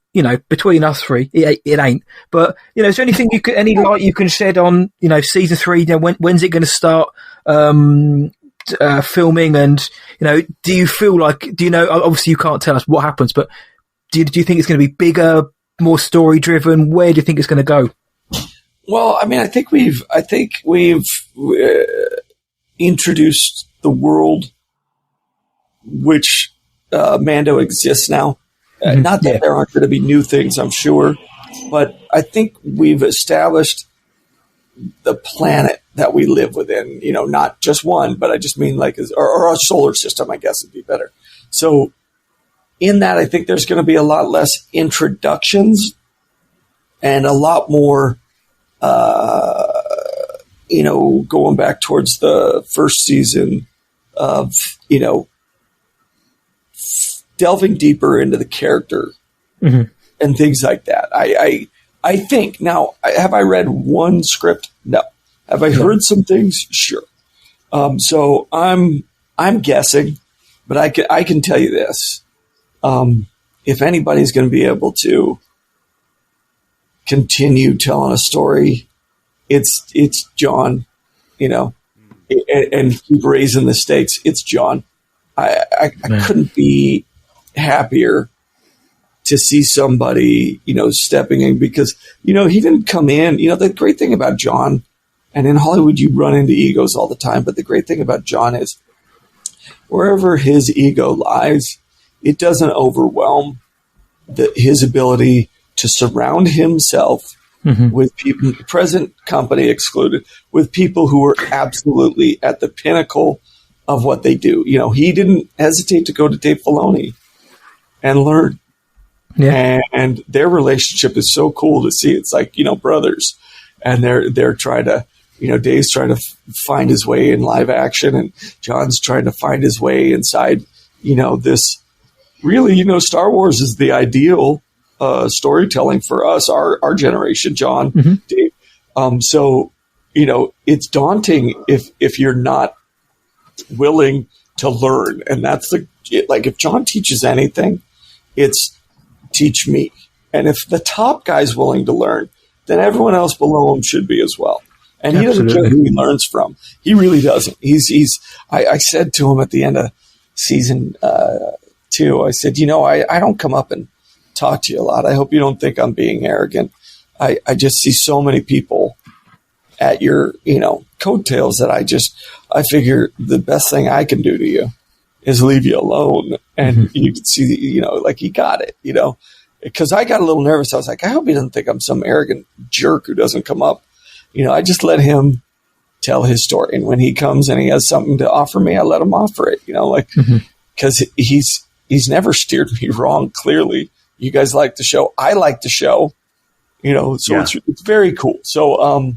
between us three, it ain't. But is there anything any light you can shed on season 3? When's it going to start? Filming, and do you feel like, obviously you can't tell us what happens, but do you think it's going to be bigger, more story driven? Where do you think it's going to go?
Well, I mean, I think we've introduced the world which Mando exists now. Not that there aren't going to be new things, I'm sure, but I think we've established the planet that we live within, not just one, but I just mean or our solar system, I guess would be better. So in that, I think there's going to be a lot less introductions and a lot more, going back towards the first season of, delving deeper into the character and things like that. I think now, have I read one script? No. Have I heard some things? Sure. So I'm guessing, but I can tell you this: if anybody's going to be able to continue telling a story, it's John, and keep raising the stakes. It's John. I couldn't be happier to see somebody, stepping in, because, he didn't come in. The great thing about John, and in Hollywood, you run into egos all the time, but the great thing about John is wherever his ego lies, it doesn't overwhelm his ability to surround himself with people, present company excluded, with people who are absolutely at the pinnacle of what they do. He didn't hesitate to go to Dave Filoni and learn. Yeah. And their relationship is so cool to see. It's like, brothers, and they're trying to, Dave's trying to find his way in live action, and John's trying to find his way inside, this really, Star Wars is the ideal storytelling for us, our generation, John, Dave. So, it's daunting if you're not willing to learn. And that's if John teaches anything, it's teach me. And if the top guy's willing to learn, then everyone else below him should be as well. And he doesn't care who he learns from. He really doesn't. I said to him at the end of season 2, I said, I don't come up and talk to you a lot. I hope you don't think I'm being arrogant. I just see so many people at your, coattails that I figure the best thing I can do to you is leave you alone. And you can see, you know, like he got it, you know, because I got a little nervous. I was like, I hope he doesn't think I'm some arrogant jerk who doesn't come up. You know, I just let him tell his story. And when he comes and he has something to offer me, I let him offer it, you know, like, because he's never steered me wrong. Clearly, you guys like the show. I like the show, you know, so it's very cool. So,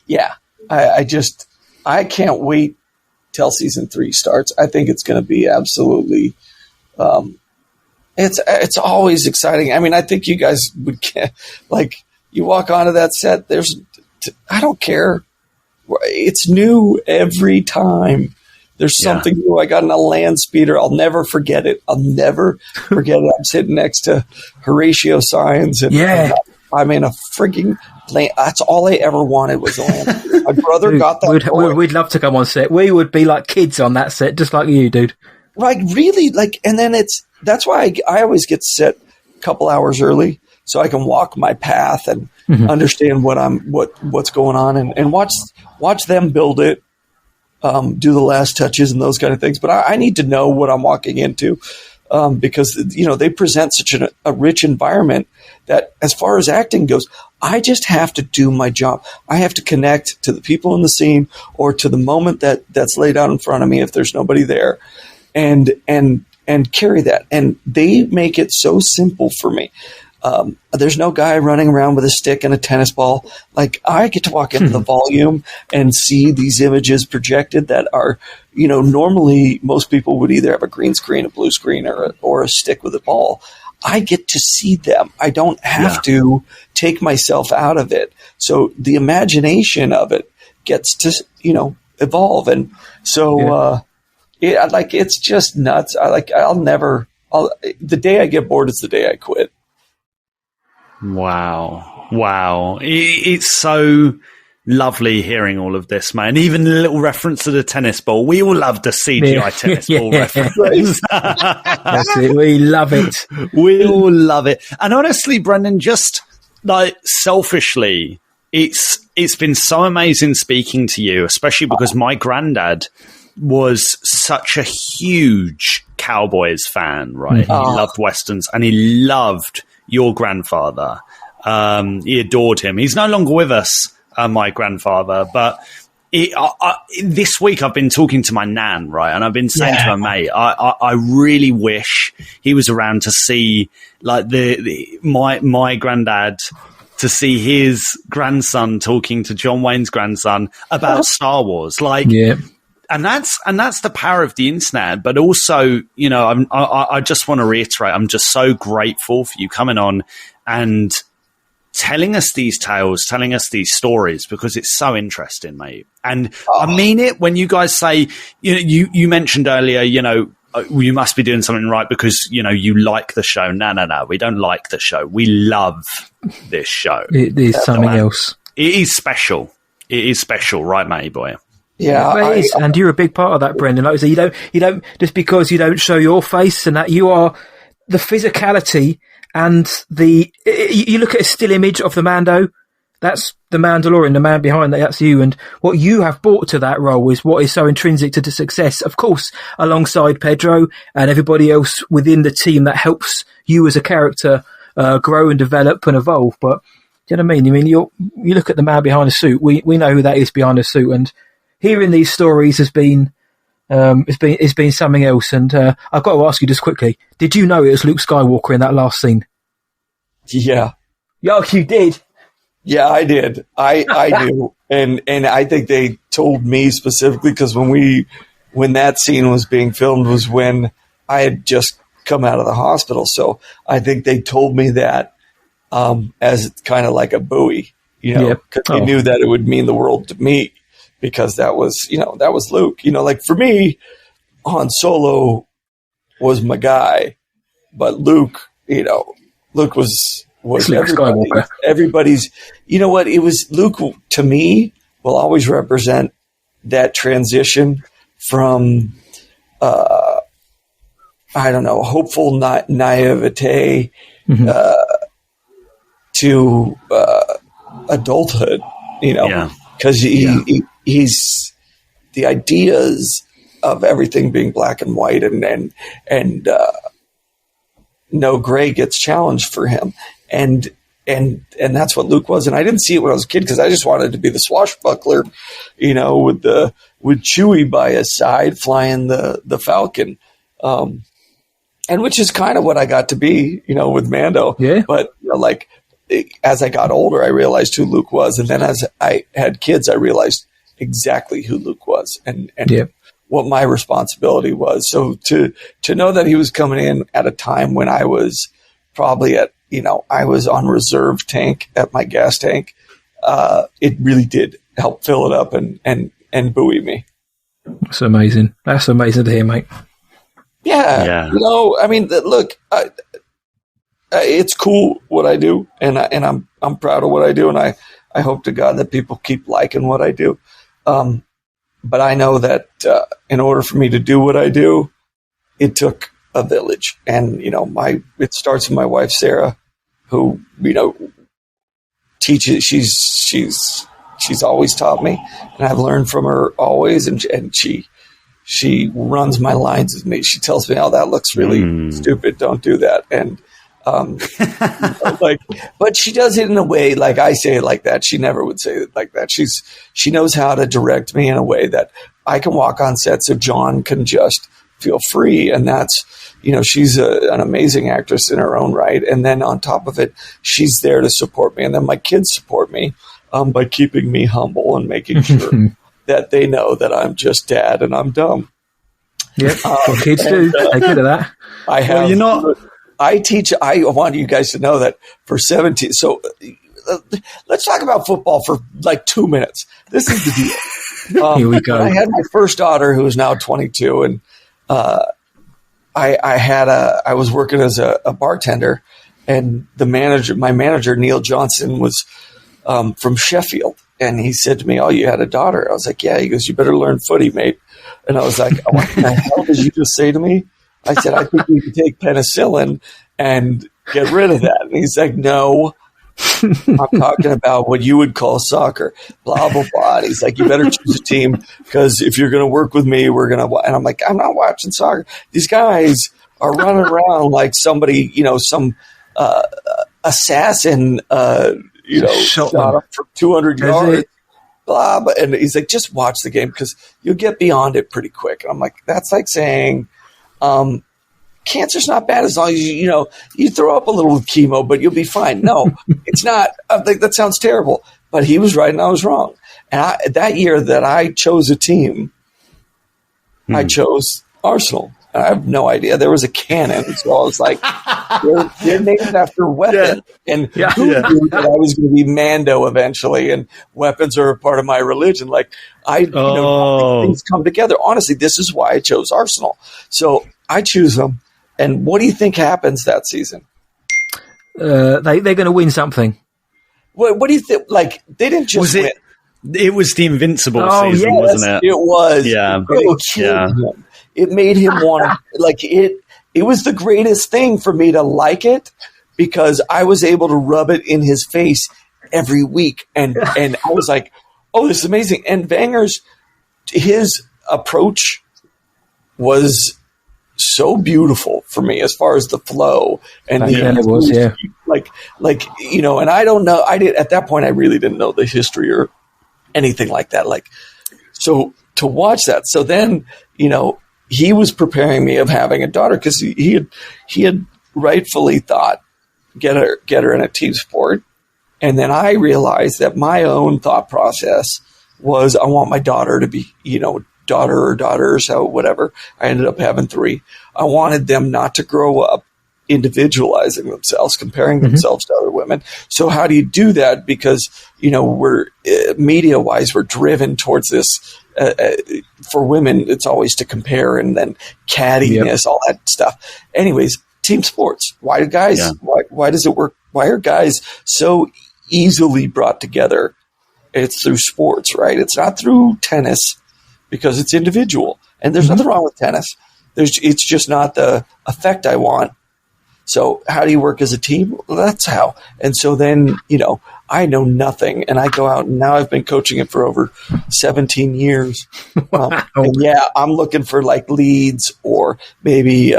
yeah, I can't wait till season 3 starts. I think it's going to be absolutely, it's always exciting. I mean, I think you guys would get, like, you walk onto that set, I don't care. It's new every time. There's something new. I got in a land speeder. I'll never forget it. I'm sitting next to Horatio Signs. And I'm in a freaking land. That's all I ever wanted was a land speeder. My brother got that.
We'd love to come on set. We would be like kids on that set, just like you, dude.
Like, really? Like, and then that's why I always get set a couple hours early so I can walk my path and understand what's going on and watch them build it. Do the last touches and those kind of things. But I need to know what I'm walking into because, you know, they present such a rich environment that as far as acting goes, I just have to do my job. I have to connect to the people in the scene or to the moment that's laid out in front of me if there's nobody there and carry that. And they make it so simple for me. There's no guy running around with a stick and a tennis ball. Like, I get to walk into the volume and see these images projected that are, you know, normally most people would either have a green screen, a blue screen, or a stick with a ball. I get to see them. I don't have to take myself out of it. So the imagination of it gets to, you know, evolve. And so, it's just nuts. The day I get bored is the day I quit.
Wow. It's so lovely hearing all of this, man. Even the little reference to the tennis ball. We all love the CGI tennis ball reference.
That's it. We love it.
We all love it. And honestly, Brendan, just like selfishly, it's been so amazing speaking to you, especially because my granddad was such a huge Cowboys fan, right? He loved Westerns and he loved your grandfather. He adored him. He's no longer with us, my grandfather, but this week I've been talking to my nan, right? And I've been saying to her, mate, I really wish he was around to see like my granddad, to see his grandson talking to John Wayne's grandson about Star Wars. Like, and that's the power of the internet. But also, you know, I just want to reiterate, I'm just so grateful for you coming on and telling us these tales, telling us these stories, because it's so interesting, mate. And I mean it when you guys say, you know, you mentioned earlier, you know, you must be doing something right because, you know, you like the show. No, we don't like the show. We love this show.
It is something else.
It is special. It is special, right, matey boy?
Yeah, it is. And you're a big part of that, Brendan. Like I say, you don't just because you don't show your face and that, you are the physicality and you look at a still image of the Mando. That's the Mandalorian, the man behind that. That's you, and what you have brought to that role is what is so intrinsic to the success. Of course, alongside Pedro and everybody else within the team that helps you as a character grow and develop and evolve. But do you know what I mean? I mean, you look at the man behind the suit. We know who that is behind the suit, and hearing these stories has been it's been something else. And I've got to ask you just quickly: did you know it was Luke Skywalker in that last scene?
Yeah.
Yo, you did.
Yeah, I did. I do. And I think they told me specifically because when that scene was being filmed was when I had just come out of the hospital. So I think they told me that as kind of like a buoy, you know, because they knew that it would mean the world to me because that was Luke. You know, like for me, Han Solo was my guy, but Luke was everybody's, you know what, it was Luke to me will always represent that transition from I don't know, hopeful naivete to adulthood, you know, because he's the ideas of everything being black and white, and no gray gets challenged for him. And that's what Luke was. And I didn't see it when I was a kid because I just wanted to be the swashbuckler, with Chewie by his side flying the Falcon. And which is kind of what I got to be, with Mando.
Yeah.
But as I got older, I realized who Luke was. And then as I had kids, I realized exactly who Luke was and what my responsibility was. So to know that he was coming in at a time when I was probably I was on reserve tank at my gas tank, it really did help fill it up and buoy me.
That's amazing. That's amazing to hear, mate.
Yeah. Look, it's cool what I do, and I'm proud of what I do, and I hope to God that people keep liking what I do. But I know that in order for me to do what I do, it took a village, and it starts with my wife Sarah, who teaches. She's always taught me, and I've learned from her always, and she runs my lines with me. She tells me, "Oh, that looks really stupid. Don't do that." And but she does it in a way like I say it like that. She never would say it like that. She knows how to direct me in a way that I can walk on set so John can just feel free. And that's, she's an amazing actress in her own right. And then on top of it, she's there to support me. And then my kids support me by keeping me humble and making sure that they know that I'm just dad and I'm dumb.
Yeah, kids do. They're good at that.
I have. Well, I teach. I want you guys to know that for 17. So let's talk about football for 2 minutes. This is the deal.
Here we go.
I had my first daughter who is now 22, and I was working as a bartender, and my manager Neil Johnson was from Sheffield. And he said to me, "Oh, you had a daughter?" I was like, "Yeah." He goes, "You better learn footy, mate." And I was like, "What the hell did you just say to me?" I said, "I think we could take penicillin and get rid of that." And he's like, "No, I'm talking about what you would call soccer, blah, blah, blah." And he's like, "You better choose a team because if you're going to work with me, we're going to." And I'm like, "I'm not watching soccer. These guys are running around like somebody, some assassin, shot up for 200 yards, blah, blah. And he's like, "Just watch the game because you'll get beyond it pretty quick." And I'm like, that's like saying, cancer's not bad as long as you throw up a little with chemo, but you'll be fine. No, it's not. I think that sounds terrible. But he was right and I was wrong. And that year that I chose a team, I chose Arsenal. I have no idea. There was a cannon, so I was like, "They're named after weapons." Yeah. And who knew that I was going to be Mando eventually? And weapons are a part of my religion. Things come together. Honestly, this is why I chose Arsenal. So I choose them. And what do you think happens that season?
They're going to win something.
What do you think? They didn't just win.
It was the Invincible season, wasn't it?
It was.
Yeah.
Him. It made him want it. It was the greatest thing for me to like it because I was able to rub it in his face every week, and I was like, "Oh, this is amazing!" And Wenger's his approach was so beautiful for me as far as the flow and
it was, yeah.
And I don't know. I did at that point. I really didn't know the history or anything like that. So to watch that. So then, he was preparing me of having a daughter because he had rightfully thought get her in a team sport, and then I realized that my own thought process was I want my daughter to be daughter or daughters, whatever. I ended up having 3. I wanted them not to grow up individualizing themselves, comparing themselves to other women. So how do you do that? Because we're media wise, we're driven towards this. For women, it's always to compare and then cattiness, all that stuff. Anyways, team sports. Why do guys? Yeah. Why does it work? Why are guys so easily brought together? It's through sports, right? It's not through tennis because it's individual, and there's nothing wrong with tennis. It's just not the effect I want. So how do you work as a team? Well, that's how. And so then, I know nothing, and I go out, and now I've been coaching it for over 17 years. And yeah, I'm looking for like Leeds, or maybe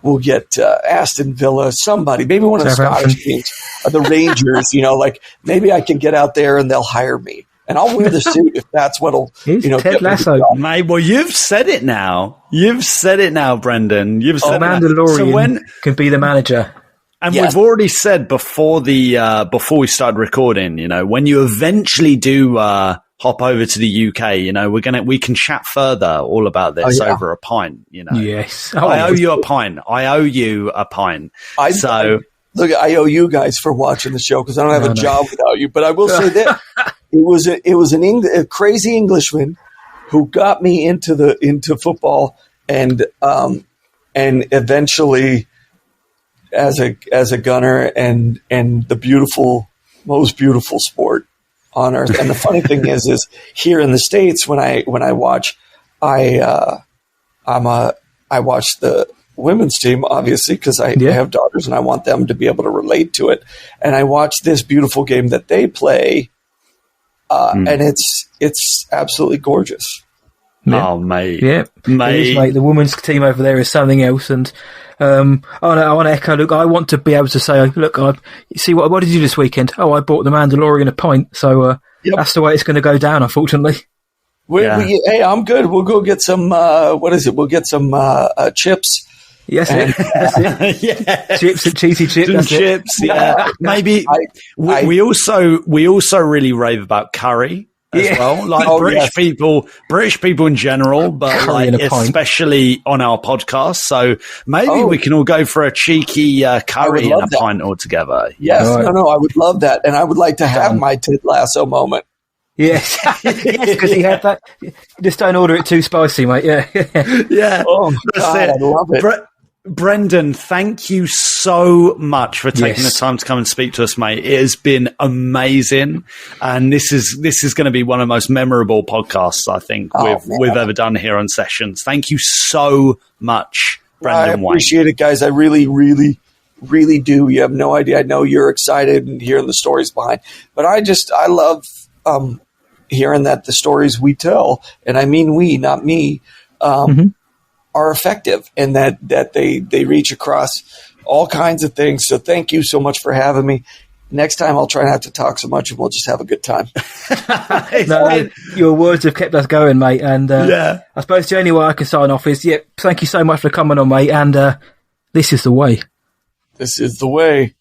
we'll get Aston Villa, somebody, maybe one of the Scottish teams, the Rangers. Like maybe I can get out there and they'll hire me, and I'll wear the suit if that's what'll
Ted Lasso.
Mate, well, you've said it now. Brendan. You've said
Mandalorian can be the manager.
And we've already said before before we started recording, when you eventually do hop over to the UK, we can chat further all about this over a pint.
Yes,
I owe you a pint.
Look, I owe you guys for watching the show because I don't have a job without you. But I will say that it was a crazy Englishman who got me into football and eventually. As a gunner and the most beautiful sport on earth. And the funny thing is here in the States, when I watch, I watch the women's team, obviously, because I have daughters and I want them to be able to relate to it. And I watch this beautiful game that they play. And it's absolutely gorgeous.
Yeah.
Oh, mate.
Yeah. Mate. The women's team over there is something else. And I want to echo, look, I want to be able to say, look, see what did you do this weekend? Oh, I bought the Mandalorian a pint. So that's the way it's going to go down, unfortunately.
Hey, I'm good. We'll go get some, We'll get some chips.
Yes, that's it. Chips and cheesy chips.
Some chips, yeah. Maybe we also really rave about curry. As well, like British people in general, but especially on our podcast. So maybe we can all go for a cheeky curry and a pint all together.
Yes, no, I would love that, and I would like to have my Ted Lasso moment.
Yes, because he had that. Just don't order it too spicy, mate. Yeah,
yeah.
Oh, God, I love it.
Brendan, thank you so much for taking the time to come and speak to us, mate. It has been amazing, and this is going to be one of the most memorable podcasts I think we've ever done here on Sessions. Thank you so much, Brendan White.
I appreciate it, guys. I really, really, really do. You have no idea. I know you're excited and hearing the stories behind, but I love hearing that the stories we tell, and I mean we, not me. Are effective and that they reach across all kinds of things. So thank you so much for having me. Next time I'll try not to talk so much and we'll just have a good time.
Your words have kept us going, mate. And I suppose the only way I can sign off is, thank you so much for coming on, mate. And this is the way.
This is the way.